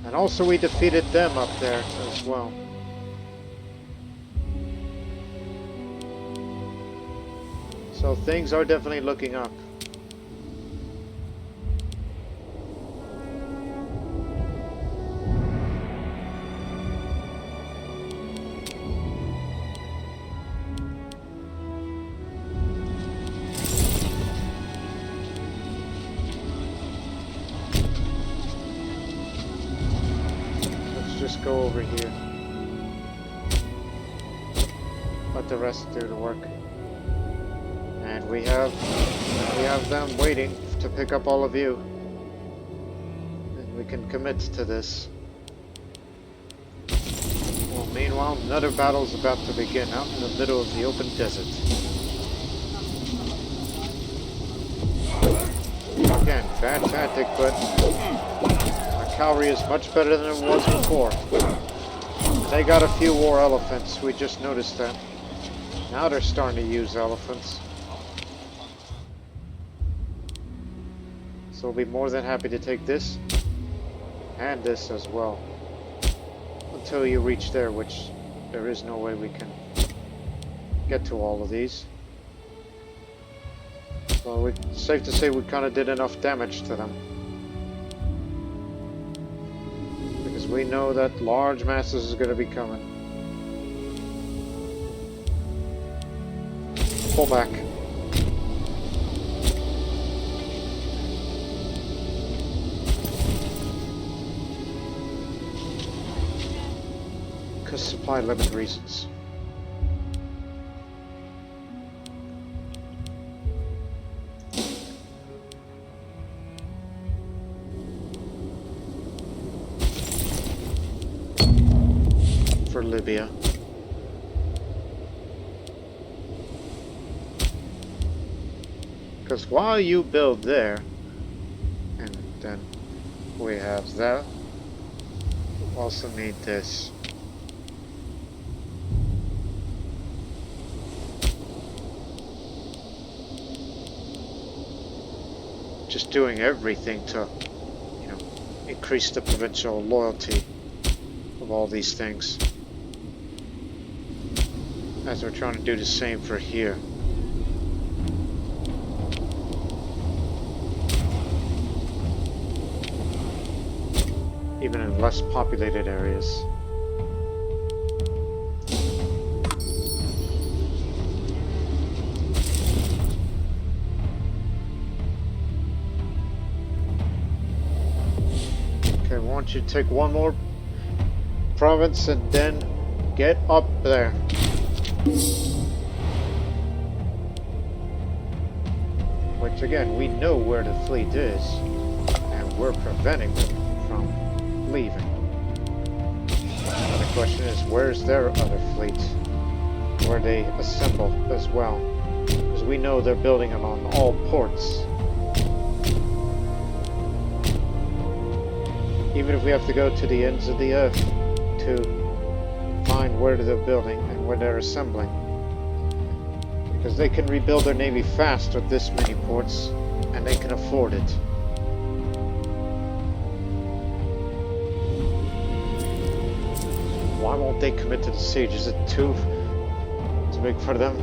And also we defeated them up there as well. So things are definitely looking up. Go over here. Let the rest do the work. And we have them waiting to pick up all of you. And we can commit to this. Well, meanwhile Meanwhile, another battle is about to begin out in the middle of the open desert. Again, bad tactic, but our cavalry is much better than it was before. They got a few war elephants, we just noticed that. Now they're starting to use elephants. So we'll be more than happy to take this, and this as well. Until you reach there, which there is no way we can get to all of these. So it's safe to say we kind of did enough damage to them. Because we know that large masses is going to be coming. Pull back. Because supply limit reasons. For Libya. Because while you build there, and then we have that, we also need this. Just doing everything to, you know, increase the provincial loyalty of all these things. As we're trying to do the same for here. Even in less populated areas. Okay, I want you to take one more province and then get up there. Which again, we know where the fleet is, and we're preventing them from leaving. The question is, where's their other fleet? Where they assemble as well? Because we know they're building them on all ports. Even if we have to go to the ends of the earth to find where they're building and where they're assembling. Because they can rebuild their navy fast with this many ports, and they can afford it. Why won't they commit to the siege? Is it too big for them?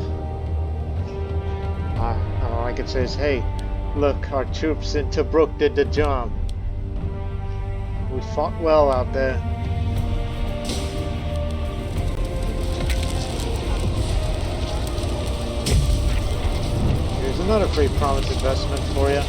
All I can say is, hey, look, our troops in Tobruk did the job. We fought well out there. Here's another free province investment for you.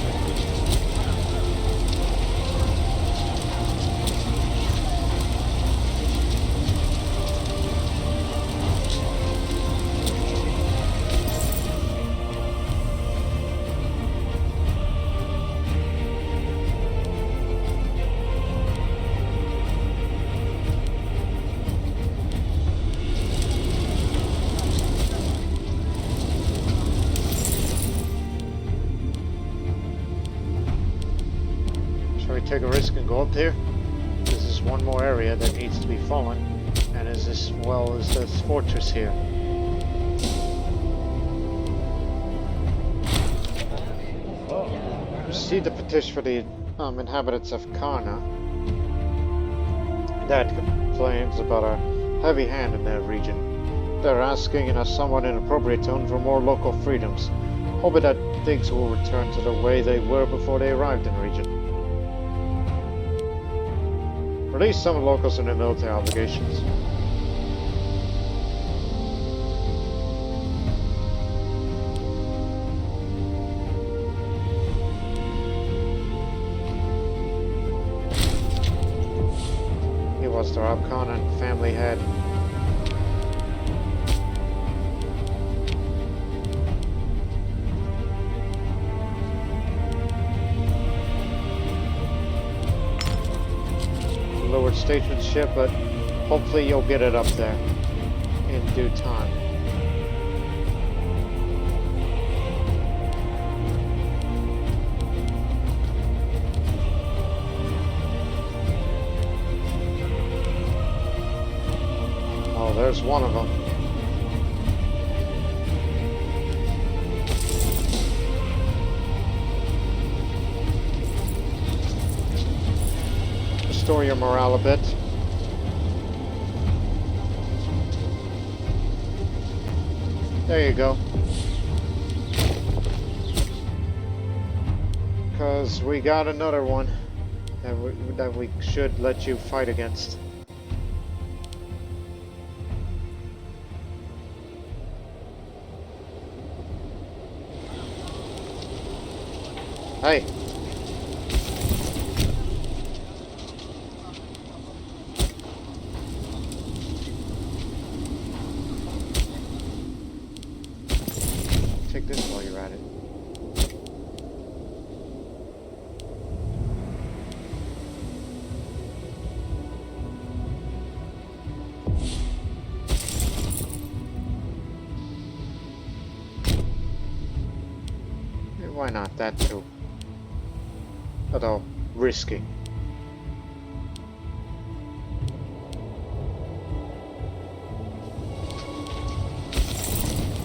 Take a risk and go up here. This is one more area that needs to be fallen, and as well as this fortress here. Received a petition for the inhabitants of Karna that complains about a heavy hand in their region. They're asking in a somewhat inappropriate tone for more local freedoms, hoping that things will return to the way they were before they arrived in the region. Release some locals in their military obligations. He was the Rabkhan and family head. Lowered statesmanship, but hopefully you'll get it up there. in due time. Oh, there's one of them. Restore your morale a bit. There you go. Because we got another one that we should let you fight against. Hey. Take this while you're at it. Why not? That too. Although risky.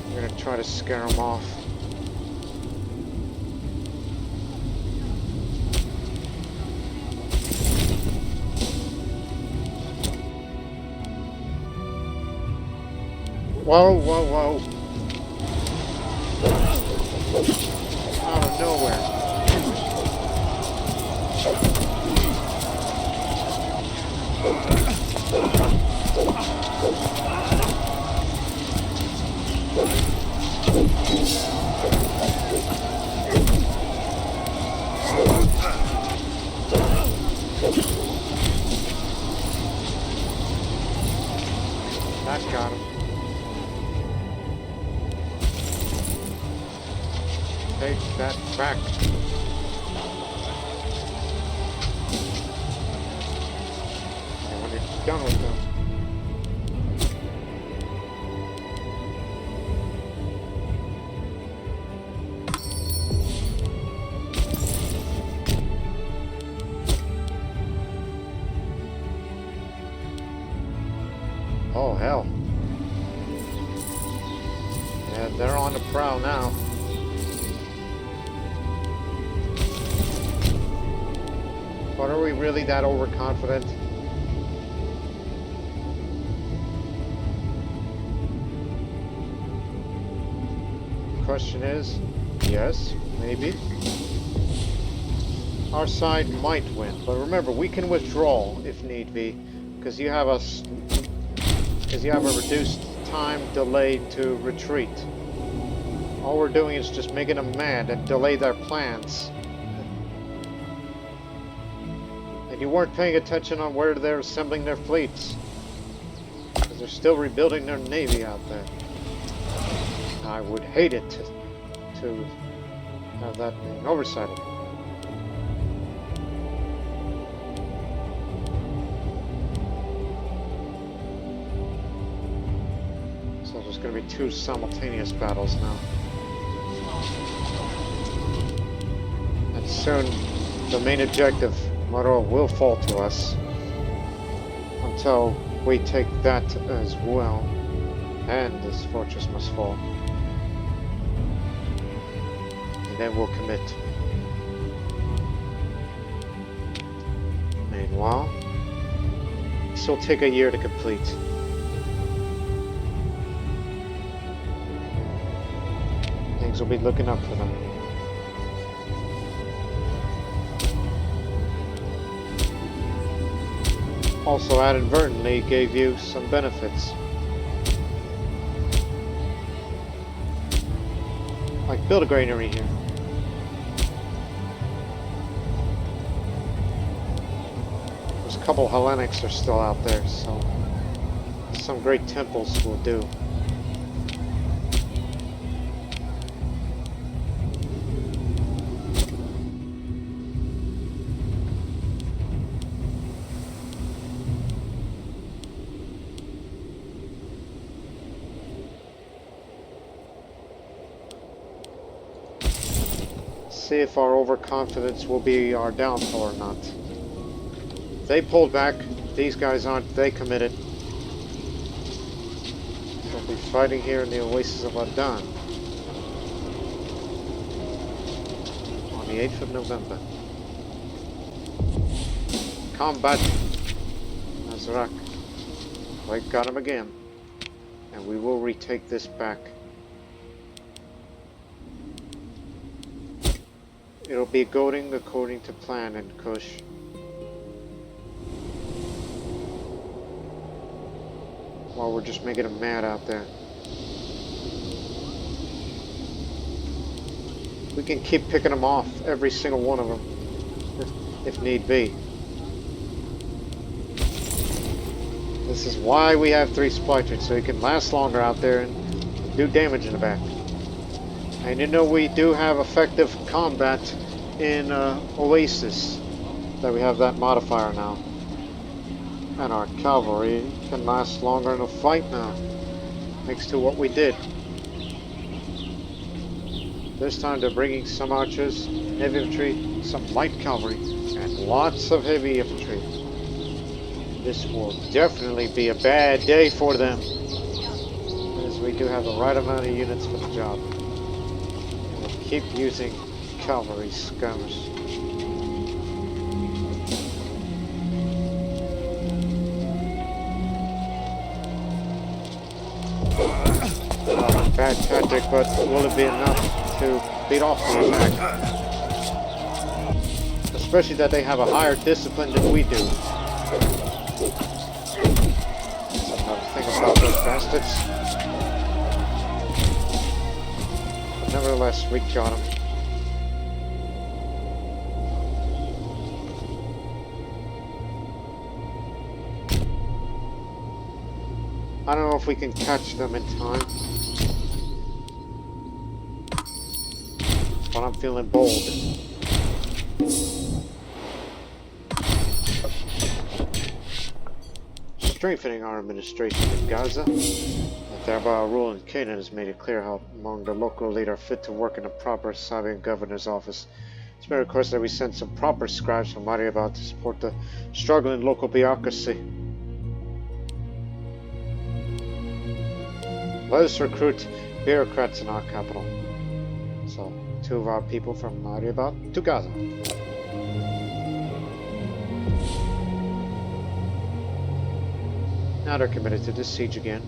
We're gonna try to scare them off. Whoa, whoa, whoa. Out of nowhere. That got him. Take that back. And when you're done with them. Oh, hell. Yeah, they're on the prowl now. But are we really that overconfident? Question is, yes, maybe. Our side might win, but remember, we can withdraw if need be, because you have a reduced time delay to retreat. All we're doing is just making them mad and delay their plans. And you weren't paying attention on where they're assembling their fleets, because they're still rebuilding their navy out there. I would hate it to have that being oversight of it. So there's going to be two simultaneous battles now. And soon the main objective, Maro, will fall to us until we take that as well. And this fortress must fall. And then we'll commit. Meanwhile, this will take a year to complete. Things will be looking up for them. Also, inadvertently gave you some benefits. Like build a granary here. There's a couple Hellenics are still out there, so some great temples will do. see if our overconfidence will be our downfall or not. If they pulled back, these guys aren't, they committed. We'll be fighting here in the Oasis of Adan on the 8th of November. Combat Azrak. We've got him again. And we will retake this back. It'll be going according to plan in Kush. While we're just making them mad out there. We can keep picking them off, every single one of them, if need be. This is why we have 3 supply trains, so you can last longer out there and do damage in the back. And you know we do have effective combat in Oasis, that we have that modifier now. And our cavalry can last longer in a fight now, thanks to what we did. This time they're bringing some archers, heavy infantry, some light cavalry, and lots of heavy infantry. This will definitely be a bad day for them, as we do have the right amount of units for the job. And we'll keep using cavalry scums. Bad tactic, but will it be enough to beat off the attack? Especially that they have a higher discipline than we do. That's another thing about those bastards. But nevertheless, we got them. I don't know if we can catch them in time. But I'm feeling bold. Strengthening our administration in Gaza, and thereby our rule in Canaan has made it clear how among the local elite are fit to work in a proper Sabian governor's office. It's been requested that we send some proper scribes from Mariabad to support the struggling local bureaucracy. Let us recruit bureaucrats in our capital. So, 2 of our people from Mariabad to Gaza. Now they're committed to this siege again.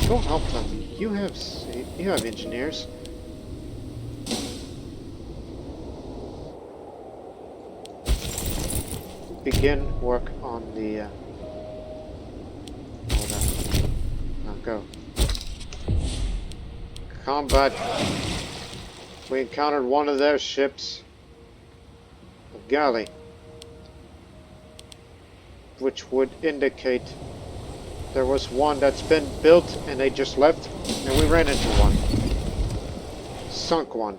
Go help them. You have engineers. Begin work on the. Hold on. Now go. Combat. We encountered one of their ships, a galley, which would indicate there was one that's been built and they just left, and we ran into one. Sunk one.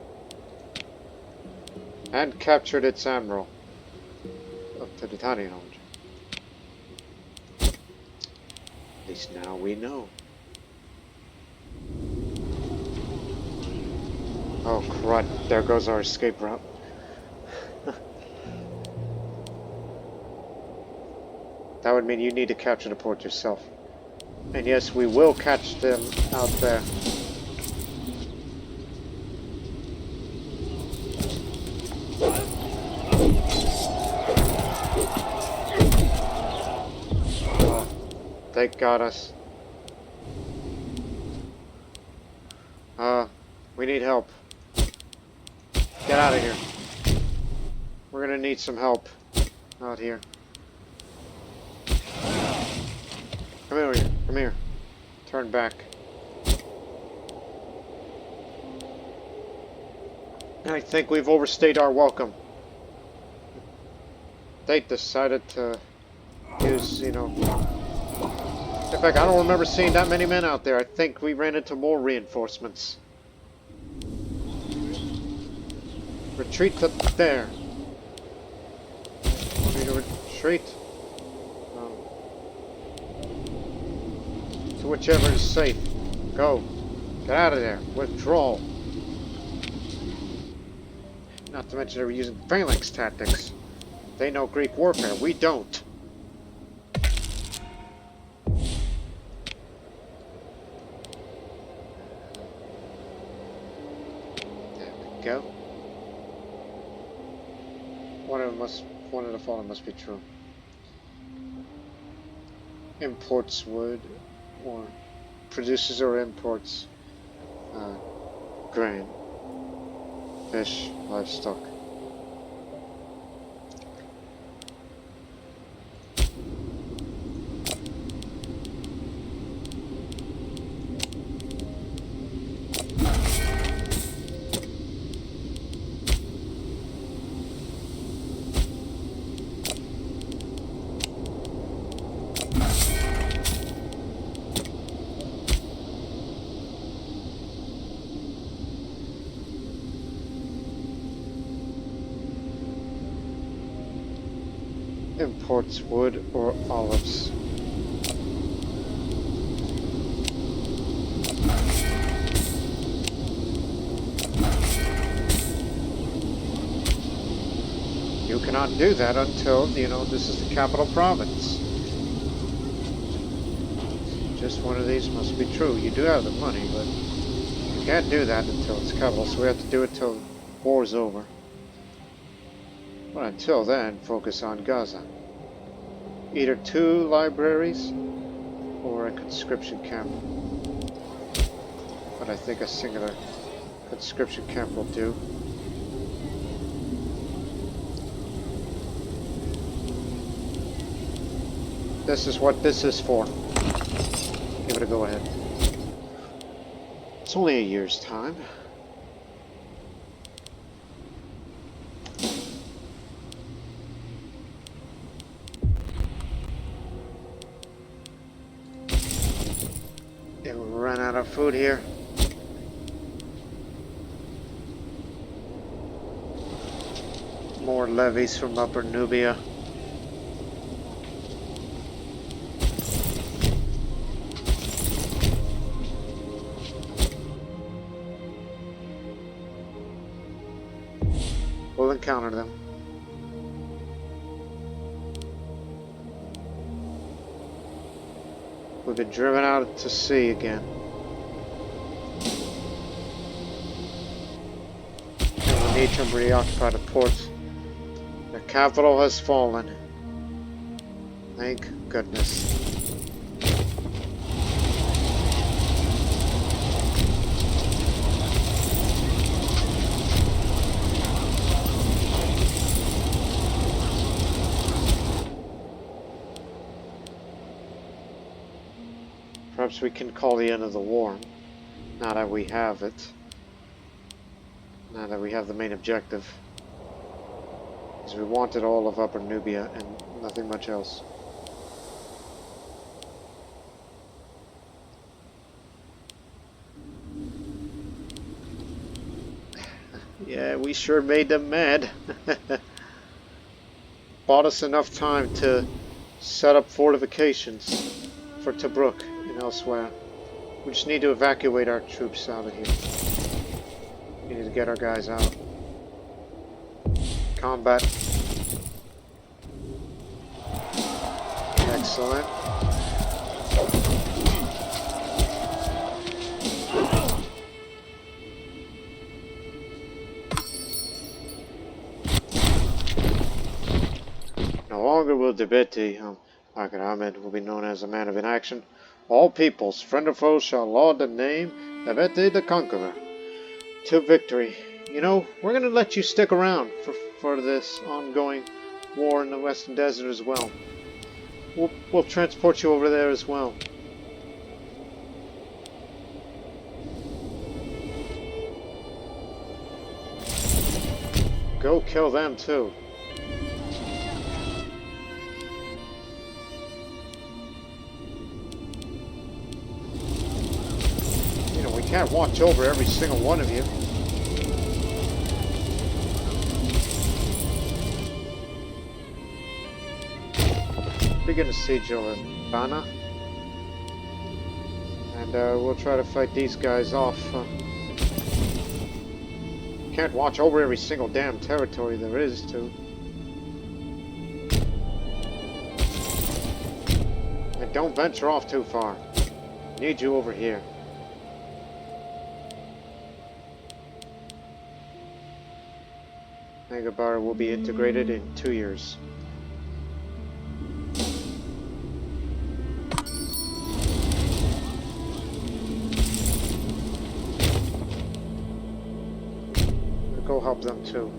And captured its admiral. Up to the tiny knowledge. At least now we know. Oh crud, there goes our escape route. That would mean you need to capture the port yourself. And yes, we will catch them out there. Oh, they got us. We need help. Get out of here. We're gonna need some help out here. Come over here. Come here. Turn back. I think we've overstayed our welcome. They decided to because, you know... In fact, I don't remember seeing that many men out there. I think we ran into more reinforcements. Retreat to there. Want me to retreat? To whichever is safe. Go. Get out of there. Withdraw. Not to mention they were using phalanx tactics. They know Greek warfare. We don't. There we go. One of the following must be true. Imports wood or produces or imports grain, fish, livestock. Imports wood or olives. You cannot do that until, you know, this is the capital province. Just one of these must be true. You do have the money, but you can't do that until it's capital, so we have to do it till war's over. But until then, focus on Gaza. Either 2 libraries or a conscription camp. But I think a singular conscription camp will do. This is what this is for. Give it a go ahead. It's only a year's time. Food here. More levies from Upper Nubia. We'll encounter them. We've been driven out to sea again. Need to reoccupy the port. The capital has fallen. Thank goodness. Perhaps we can call the end of the war, now that we have it. Now that we have the main objective. Because we wanted all of Upper Nubia and nothing much else. Yeah, we sure made them mad. Bought us enough time to set up fortifications for Tobruk and elsewhere. We just need to evacuate our troops out of here. We need to get our guys out. Combat. Excellent. No longer will Debete, Ahmed will be known as a man of inaction. All peoples, friend or foe, shall laud the name Debete the Conqueror. To victory. You know, we're going to let you stick around for this ongoing war in the Western Desert as well. We'll transport you over there as well. Go kill them too. Can't watch over every single one of you. Begin a siege over Bana. And we'll try to fight these guys off. Can't watch over every single damn territory there is to. And don't venture off too far. Need you over here. Megabar will be integrated in 2 years. Go help them too.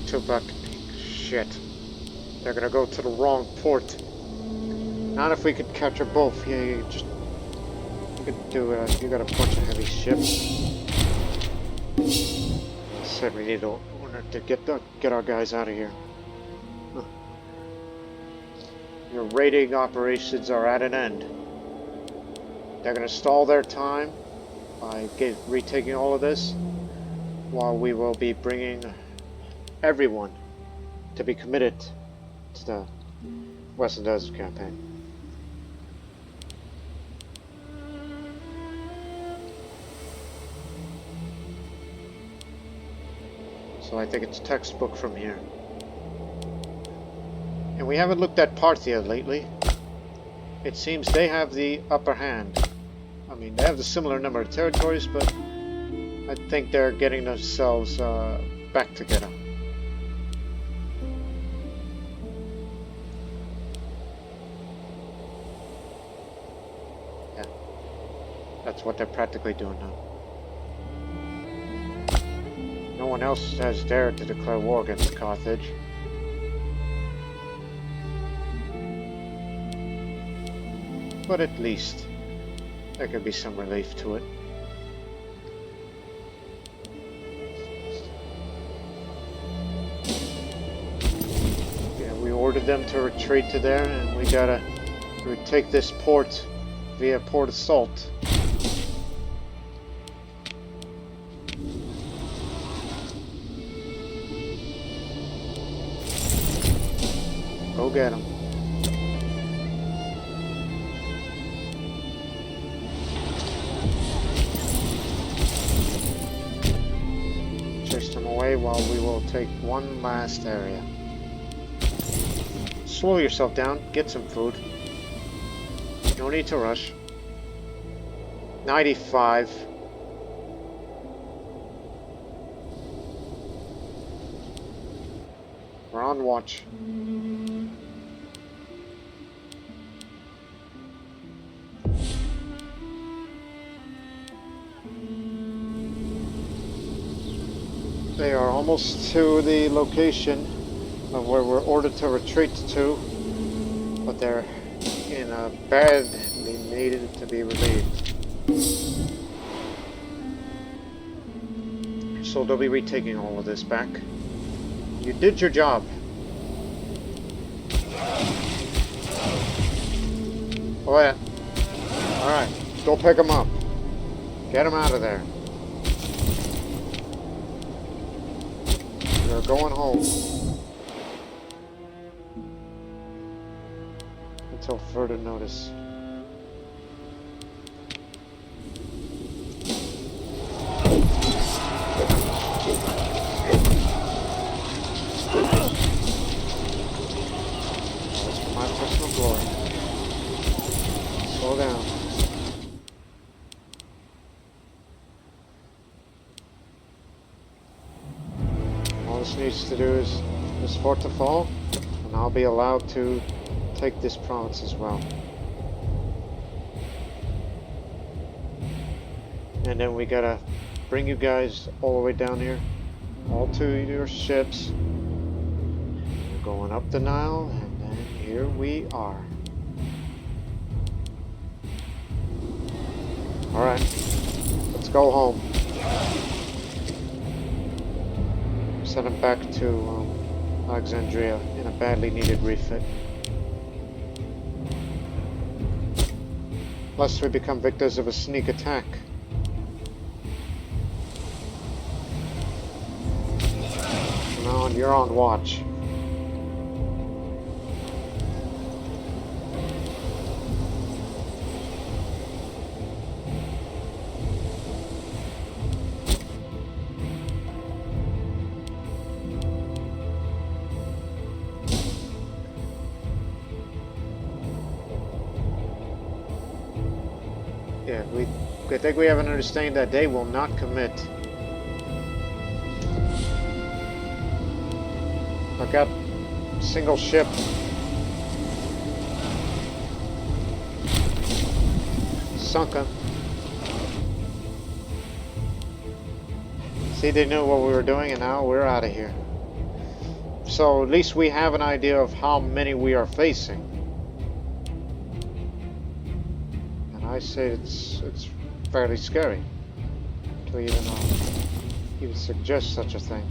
Tobruk. Shit. They're gonna go to the wrong port. Not if we could capture both. Yeah, you could do you got a bunch of heavy ships. Said we need to get our guys out of here. Huh. Your raiding operations are at an end. They're gonna stall their time by retaking all of this, while we will be bringing everyone to be committed to the Western Desert campaign. So I think it's textbook from here. And we haven't looked at Parthia lately. It seems they have the upper hand. I mean, they have the similar number of territories, but I think they're getting themselves back together. Yeah, that's what they're practically doing now. No one else has dared to declare war against Carthage. But at least there could be some relief to it. Yeah, we ordered them to retreat to there, and we gotta retake this port via port assault. Go get him. Chase them away while we will take one last area. Slow yourself down. Get some food. No need to rush. 95. We're on watch. They are almost to the location of where we're ordered to retreat to, but they're in a badly needed to be relieved. So they'll be retaking all of this back. You did your job. Oh yeah. Alright, go pick them up. Get them out of there. They're going home. Until further notice. My personal glory. Slow down. This needs to do is this fort to fall, and I'll be allowed to take this province as well. And then we gotta bring you guys all the way down here, all to your ships. We're going up the Nile, and then here we are. Alright, let's go home. Send him back to Alexandria in a badly needed refit. Lest we become victims of a sneak attack. No, and you're on watch. Yeah, I think we have an understanding that they will not commit. I've got single ship. Sunken. See, they knew what we were doing and now we're out of here. So at least we have an idea of how many we are facing. I say it's fairly scary to even suggest such a thing.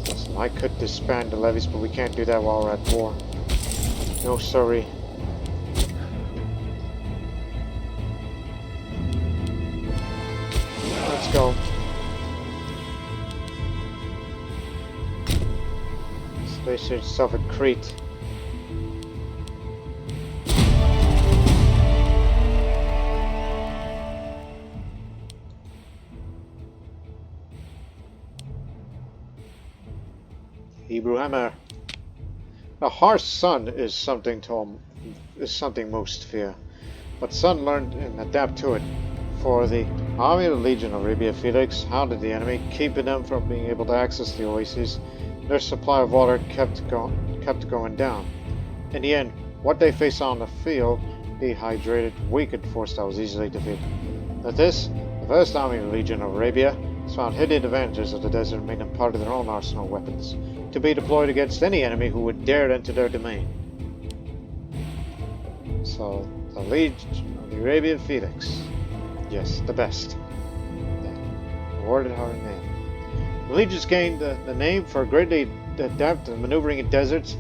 Listen, I could disband the levies, but we can't do that while we're at war. No, sorry. Let's go. Station itself at Crete. Hebrew hammer. A harsh sun is something most fear, but Sun learned and adapt to it. For the army of the Legion of Arabia Felix hounded the enemy, keeping them from being able to access the oases. Their supply of water kept going down. In the end, what they faced on the field, dehydrated, weakened force that was easily defeated. At this, the First Army of the Legion of Arabia has found hidden advantages of the desert and made them part of their own arsenal of weapons, to be deployed against any enemy who would dare to enter their domain. So, the Legion of the Arabian Felix. Yes, the best. They awarded her name. The legions gained the name for greatly adept in maneuvering in deserts,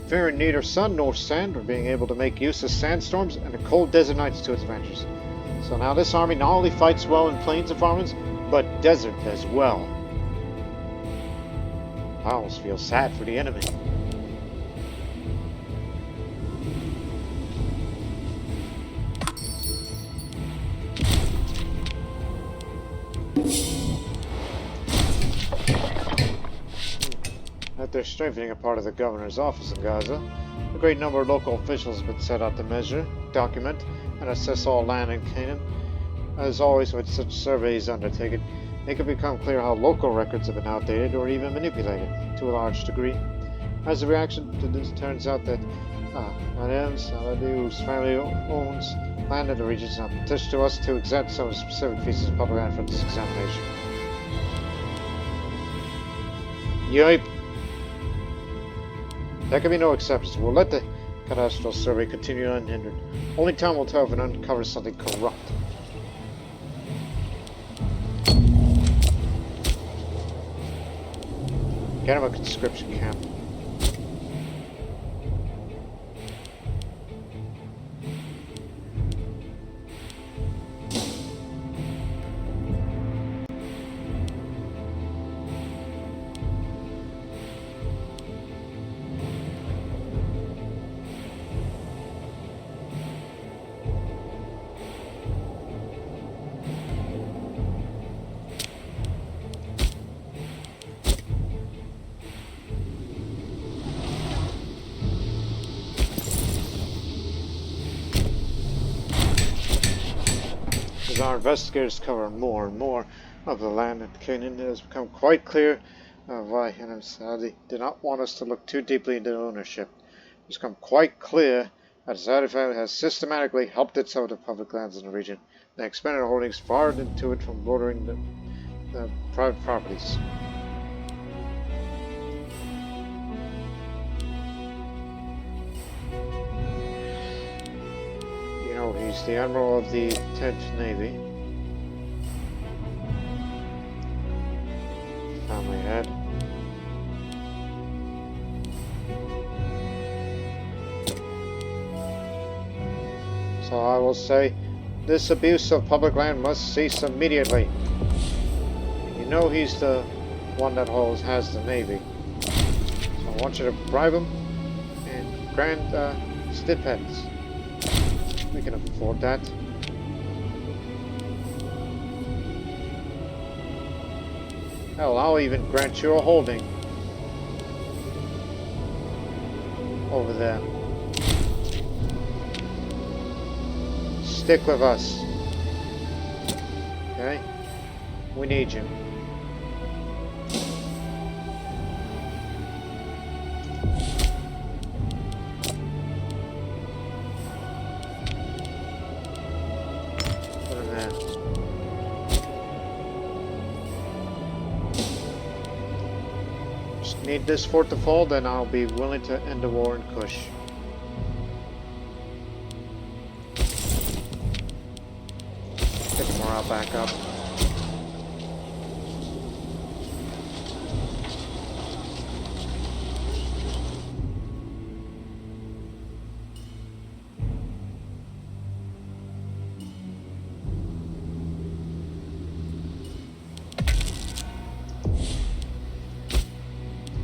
fearing neither sun nor sand, or being able to make use of sandstorms and the cold desert nights to its advantages. So now this army not only fights well in plains and farmlands, but desert as well. I almost feel sad for the enemy. After strengthening a part of the governor's office in Gaza, a great number of local officials have been set out to measure, document, and assess all land in Canaan. As always, with such surveys undertaken, it can become clear how local records have been outdated or even manipulated to a large degree. As a reaction to this, turns out that Madame Saladi, whose family owns land in the region, has petitioned to us to exempt some of the specific features of public land for this examination. Yipe! There can be no exceptions. We'll let the cadastral survey continue unhindered. Only time will tell if it uncovers something corrupt. Get him a conscription camp. As our investigators cover more and more of the land in Canaan, it has become quite clear why Madame Saladi did not want us to look too deeply into ownership. It has become quite clear that the Saladi family has systematically helped itself to public lands in the region and expanded their holdings far into it from bordering the private properties. You know, he's the Admiral of the 10th Navy. family head. So I will say, this abuse of public land must cease immediately. You know he's the one that has the navy. So I want you to bribe him and grant stipends. We can afford that. Hell, I'll even grant you a holding over there. Stick with us. Okay? We need you. Put him there. Just need this fort to fall, then I'll be willing to end the war in Kush. Morale back up.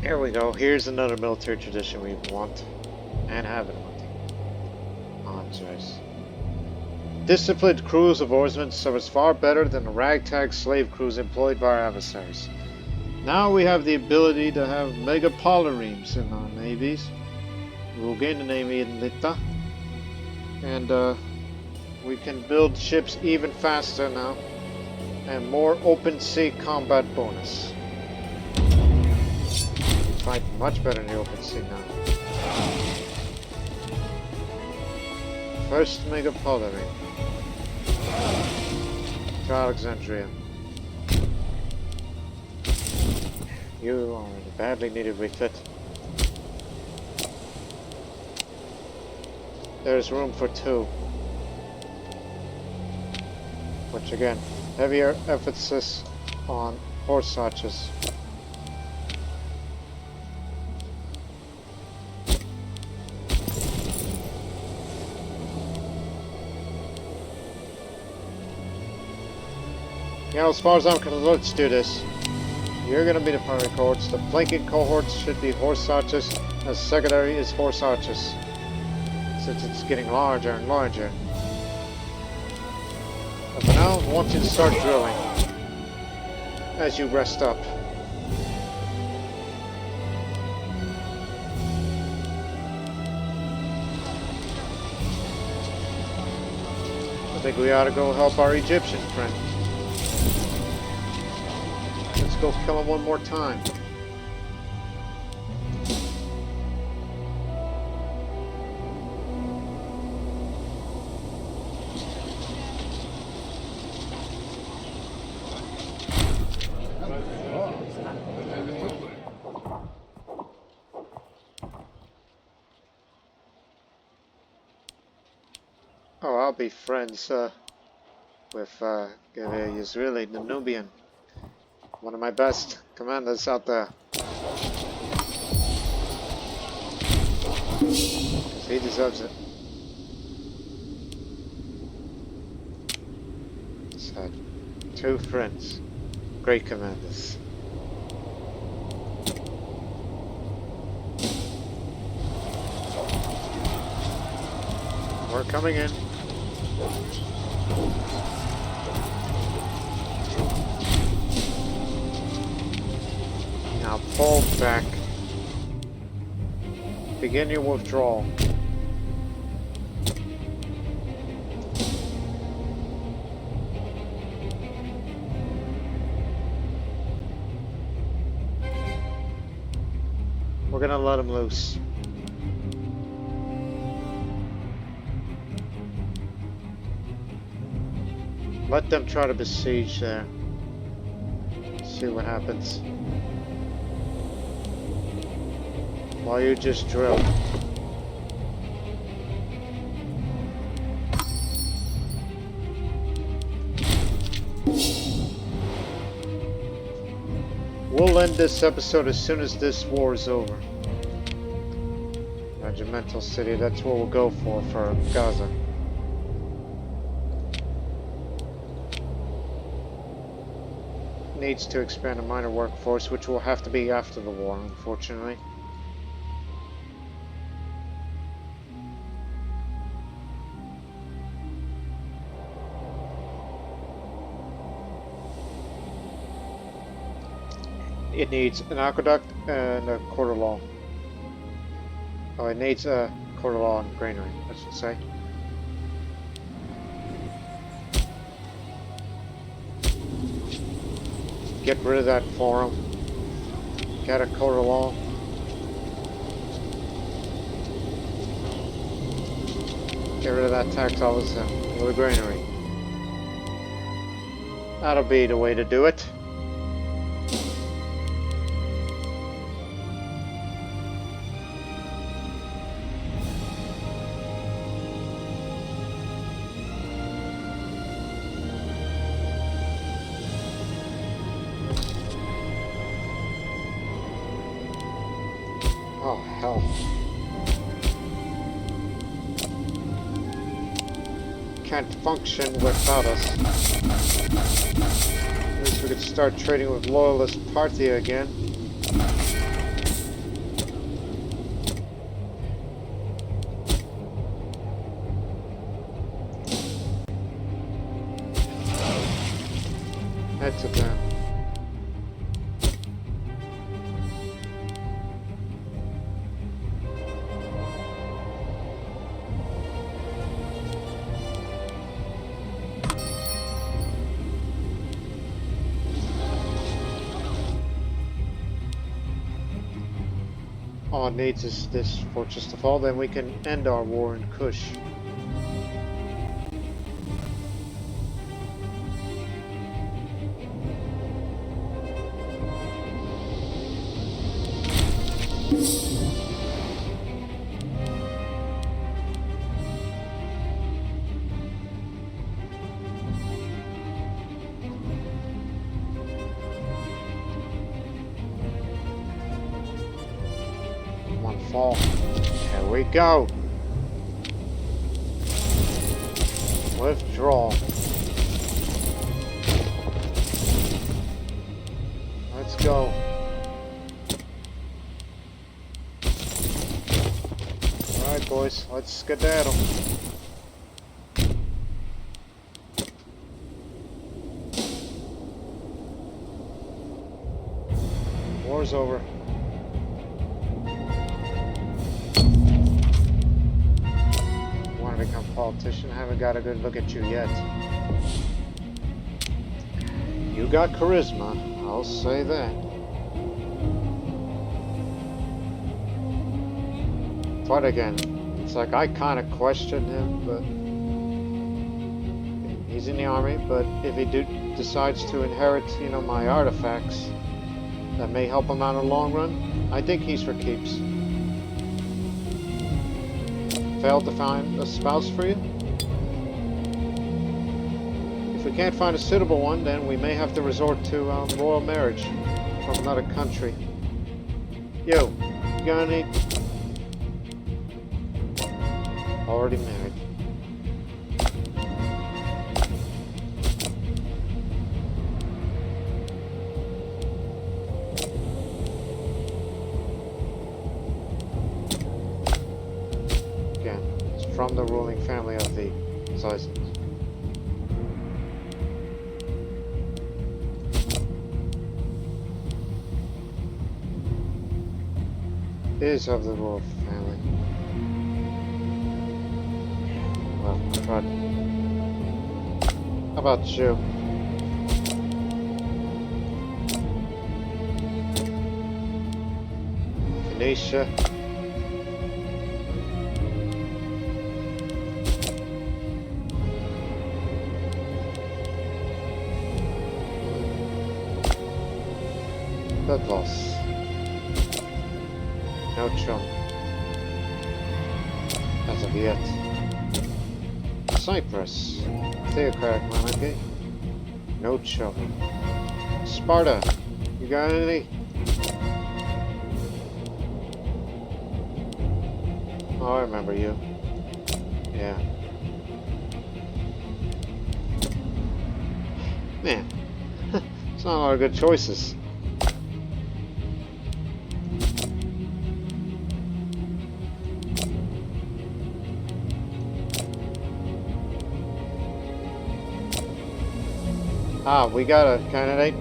Here we go. Here's another military tradition we want and have been wanting. Arms race. Disciplined crews of oarsmen serves far better than the ragtag slave crews employed by our adversaries. Now we have the ability to have mega polyremes in our navies. We will gain the navy in Lita. And we can build ships even faster now. And more open sea combat bonus. We fight much better in the open sea now. First mega polyreme. To Alexandria. You are a badly needed refit. There's room for 2. Which again, heavier emphasis on horse archers. You know, as far as I'm concerned, let's do this. You're going to be the primary cohorts. The flanking cohorts should be horse archers, as secondary is horse archers. Since it's getting larger and larger. But for now, I want you to start drilling. As you rest up. I think we ought to go help our Egyptian friend. Let's go kill him one more time. Oh, I'll be friends with Israeli, the Nubian. One of my best commanders out there. He deserves it. So, 2 friends. Great commanders. We're coming in. Now pull back. Begin your withdrawal. We're gonna let him loose. Let them try to besiege there. See what happens. While you just drill. we'll end this episode as soon as this war is over. Regimental City, that's what we'll go for Gaza. Needs to expand a minor workforce, which will have to be after the war, unfortunately. It needs an aqueduct and a quarter law. Oh, it needs a quarter law and granary, I should say. Get rid of that forum. Get a quarter law. Get rid of that tax office and the granary. That'll be the way to do it. Oh, hell. Can't function without us. At least we could start trading with Loyalist Parthia again. Head to them. All it needs is this fortress to fall, then we can end our war in Kush. Fall. Here we go. Withdraw. Let's go. Alright, boys, let's skedaddle. War's over. Become politician. Haven't got a good look at you yet. You got charisma, I'll say that. But again, it's like I kind of question him, but he's in the army. But if he decides to inherit, you know, my artifacts, that may help him out in the long run. I think he's for keeps. Failed to find a spouse for you? If we can't find a suitable one, then we may have to resort to royal marriage from another country. You got any? Already married. From the ruling family of the Zizans. Is of the royal family. Well, but how about you? Phoenicia. Blood loss. No trouble. As of yet. Cyprus. Theocratic monarchy. No trouble. Sparta. You got any? Oh, I remember you. Yeah. Man, it's not a lot of good choices. Ah, we got a candidate.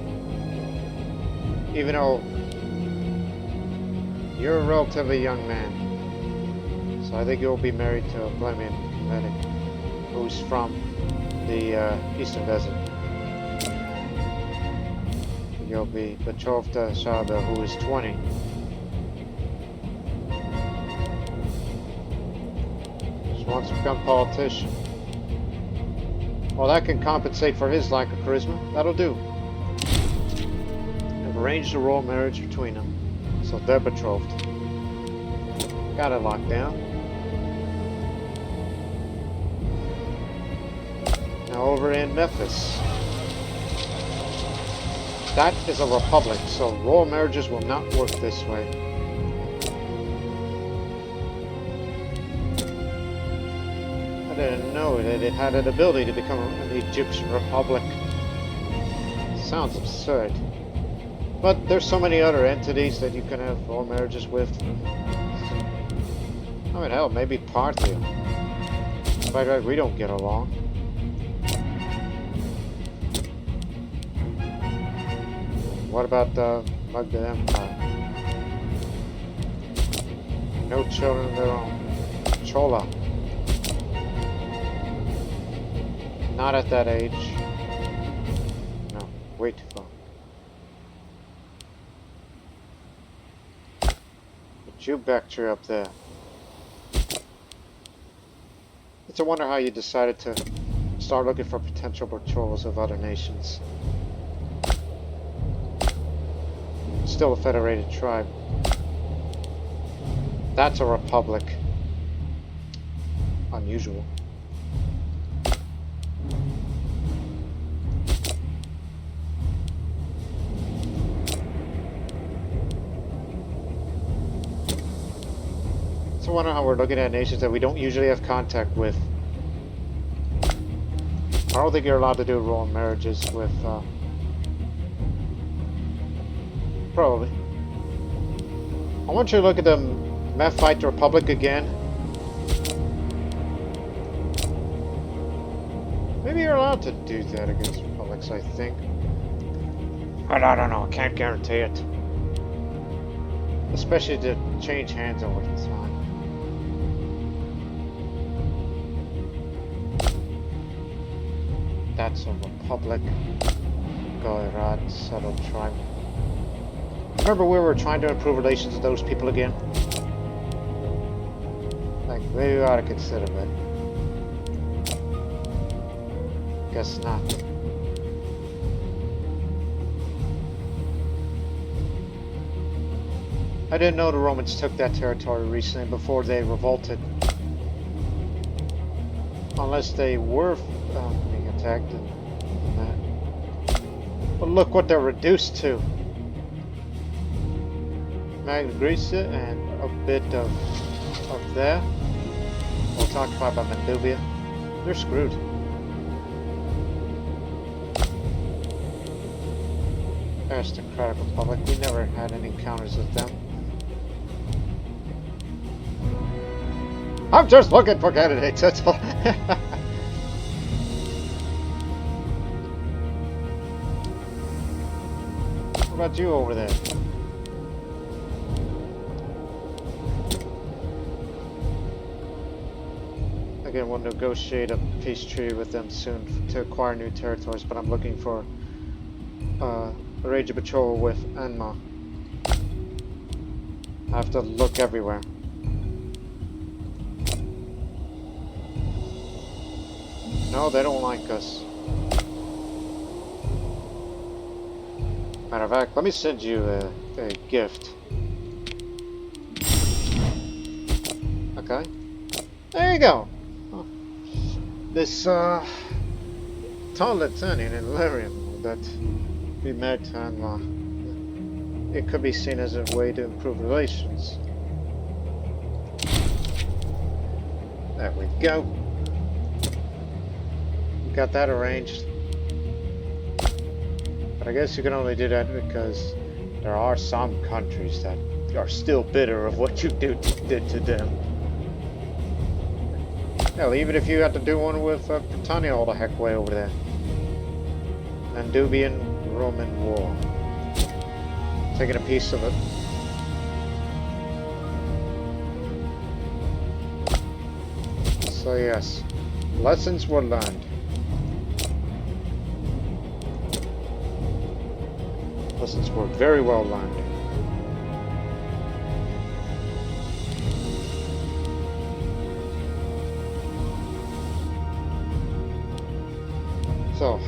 Even though you're a relatively young man. So I think you'll be married to a Plemian medic who's from the Eastern Desert. You'll be betrothed to Saba, who is 20. Just wants to become a politician. Well, that can compensate for his lack of charisma. That'll do. I've arranged a royal marriage between them, so they're betrothed. Got it locked down. Now over in Memphis. That is a republic, so royal marriages will not work this way. I didn't know that it had an ability to become an Egyptian republic. Sounds absurd. But there's so many other entities that you can have royal marriages with. I mean, hell, maybe Parthia. By the way, we don't get along. What about the Magda Empire? No children of their own. Chola. Not at that age. No, way too far. But you backed her up there. It's a wonder how you decided to start looking for potential betrothals of other nations. Still a federated tribe. That's a republic. Unusual. So I wonder how we're looking at nations that we don't usually have contact with. I don't think you're allowed to do royal marriages with probably. I want you to look at the Mephite Republic again. Maybe you're allowed to do that against republics, I think. But I don't know, I can't guarantee it. Especially to change hands over time. That's a republic. Goyrad, subtle tribe. Remember we were trying to improve relations with those people again? Like, maybe we ought to consider it. Guess not. I didn't know the Romans took that territory recently before they revolted. Unless they were being attacked and that. But look what they're reduced to. Magna Graecia and a bit of there. We'll talk about Bab-el-Mandeb. They're screwed. Aristocratic Republic. We never had any encounters with them. I'm just looking for candidates, that's all. What about you over there? Again, we'll negotiate a peace treaty with them soon to acquire new territories, but I'm looking for arrange a patrol with Anma. I have to look everywhere. No, they don't like us. Matter of fact, let me send you a gift. Okay. There you go. Oh. This tall Italian in Larium that we met on it could be seen as a way to improve relations. There we go. Got that arranged. But I guess you can only do that because there are some countries that are still bitter of what you did to them. Hell, even if you had to do one with Britannia all the heck way over there. Nubian Roman War. Taking a piece of it. So yes, lessons were learned. Lessons were very well learned. So,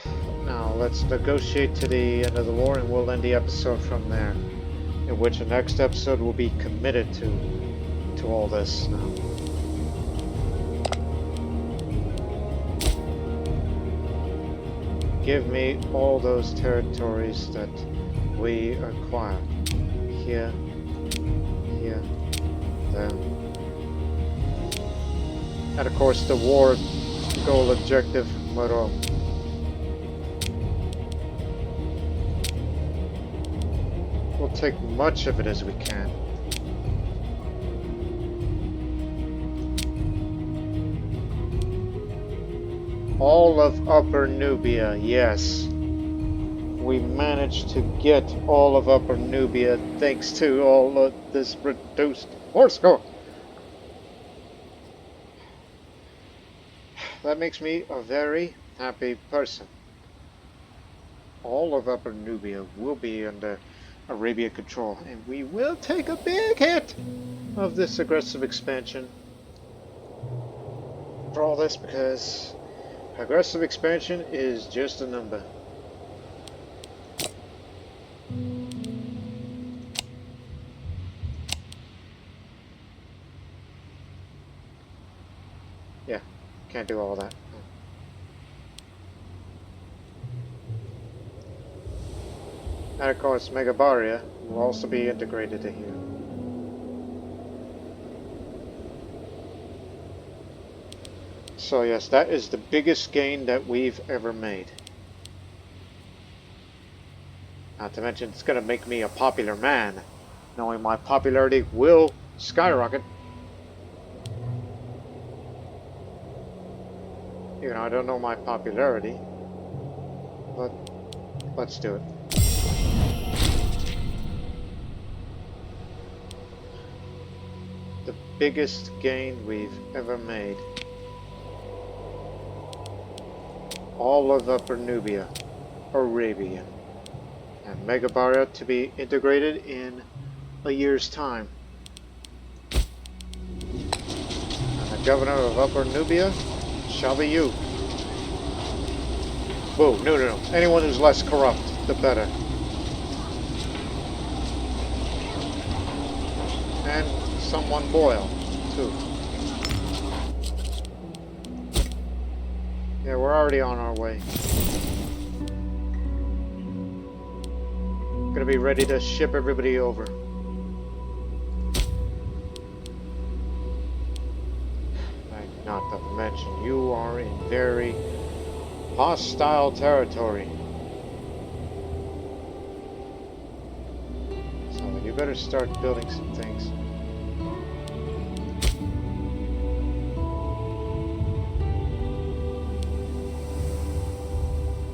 now let's negotiate to the end of the war and we'll end the episode from there. In which the next episode will be committed to all this now. Give me all those territories that we acquired. Here, there. And of course the war goal objective, Moro. We'll take much of it as we can. All of Upper Nubia, yes. We managed to get all of Upper Nubia thanks to all of this reduced horse score. That makes me a very happy person. All of Upper Nubia will be under Arabia control, and we will take a big hit of this aggressive expansion. For all this, because aggressive expansion is just a number. Yeah, can't do all that. And of course, Megabaria will also be integrated to here. So yes, that is the biggest gain that we've ever made. Not to mention, it's going to make me a popular man, knowing my popularity will skyrocket. Even though I don't know my popularity, but let's do it. The biggest gain we've ever made. All of Upper Nubia, Arabia, and Megabaria to be integrated in a year's time. And the governor of Upper Nubia shall be you. Whoa, no. Anyone who's less corrupt, the better. And someone loyal, too. Yeah, we're already on our way. Gonna be ready to ship everybody over. Not to mention, you are in very hostile territory. So you better start building some things.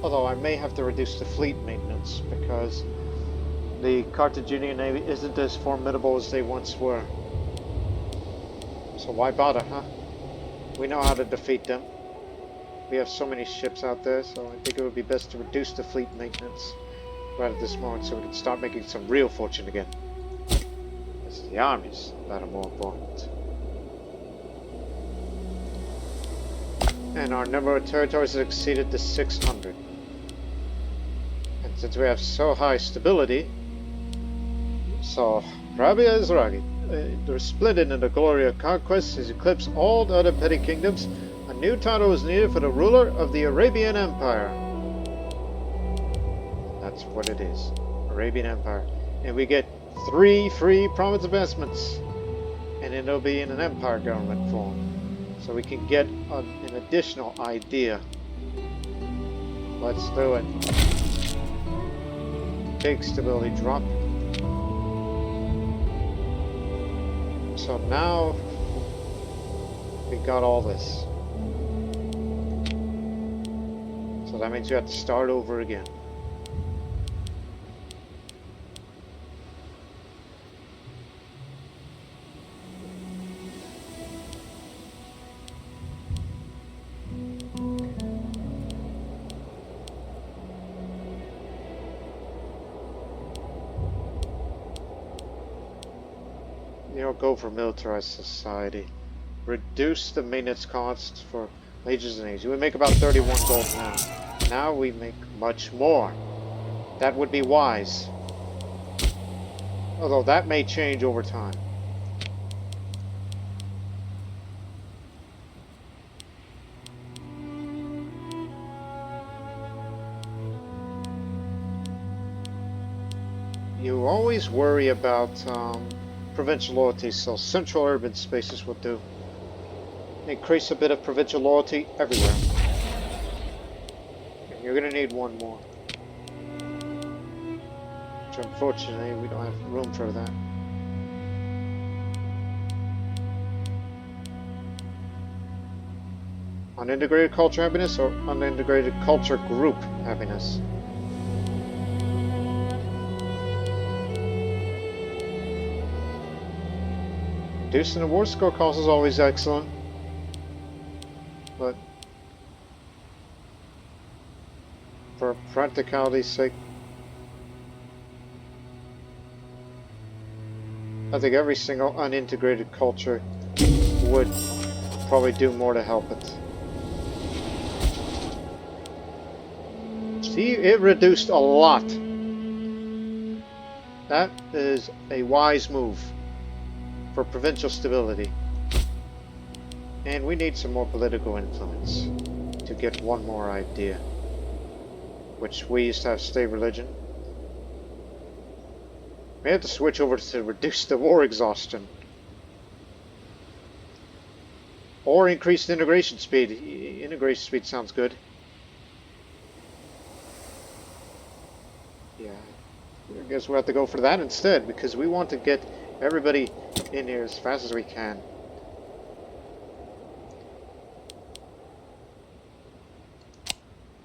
Although I may have to reduce the fleet maintenance because the Carthaginian navy isn't as formidable as they once were. So why bother, huh? We know how to defeat them. We have so many ships out there, so I think it would be best to reduce the fleet maintenance right at this moment so we can start making some real fortune again. It's the armies that are more important. And our number of territories has exceeded the 600. And since we have so high stability, so Arabia is rugged. The resplendent in the glory of conquest has eclipsed all the other petty kingdoms. A new title is needed for the ruler of the Arabian Empire. That's what it is. Arabian Empire. and we get 3 free province investments, and it'll be in an empire government form, so we can get an additional idea. Let's do it. Big stability drop. So now we got all this. So that means you have to start over again. You know, go for militarized society. Reduce the maintenance costs for legions and age. We make about 31 gold now. Now we make much more. That would be wise. Although that may change over time. You always worry about provincial loyalty, so central urban spaces will do. Increase a bit of provincial loyalty everywhere. And you're going to need one more. Which unfortunately we don't have room for that. Unintegrated culture happiness or unintegrated culture group happiness? Reducing the war score cost is always excellent, but for practicality's sake, I think every single unintegrated culture would probably do more to help it. See, it reduced a lot. That is a wise move for provincial stability. And we need some more political influence to get one more idea, which we used to have state religion. We have to switch over to reduce the war exhaustion. Or increase the integration speed. Integration speed sounds good. Yeah, I guess we'll have to go for that instead, because we want to get everybody in here as fast as we can.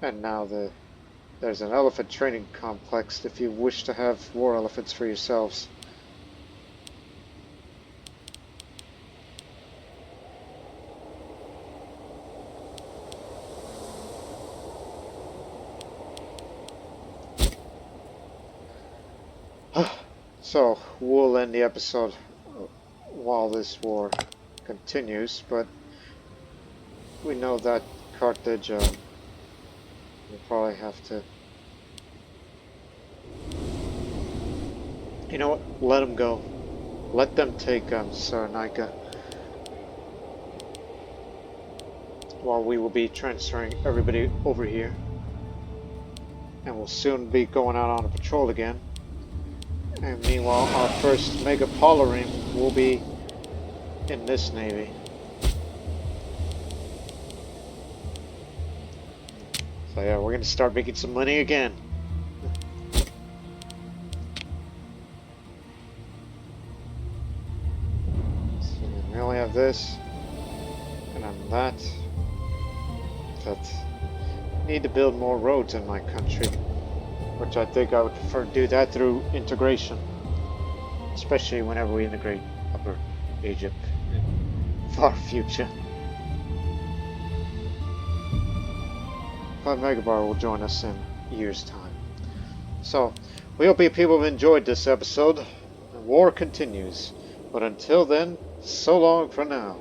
And now there's an elephant training complex if you wish to have war elephants for yourselves. So we'll end the episode while this war continues, but we know that Carthage will probably have to... You know what? Let them go. Let them take Cyrenaica, while we will be transferring everybody over here. And we'll soon be going out on a patrol again. And meanwhile, our first Mega Polarine will be in this navy. So yeah, we're going to start making some money again. So we only have this, and then that. But I need to build more roads in my country, which I think I would prefer to do that through integration, especially whenever we integrate Upper Egypt in far future. 5 Megabar will join us in years' time. So, we hope you people have enjoyed this episode. The war continues, but until then, so long for now.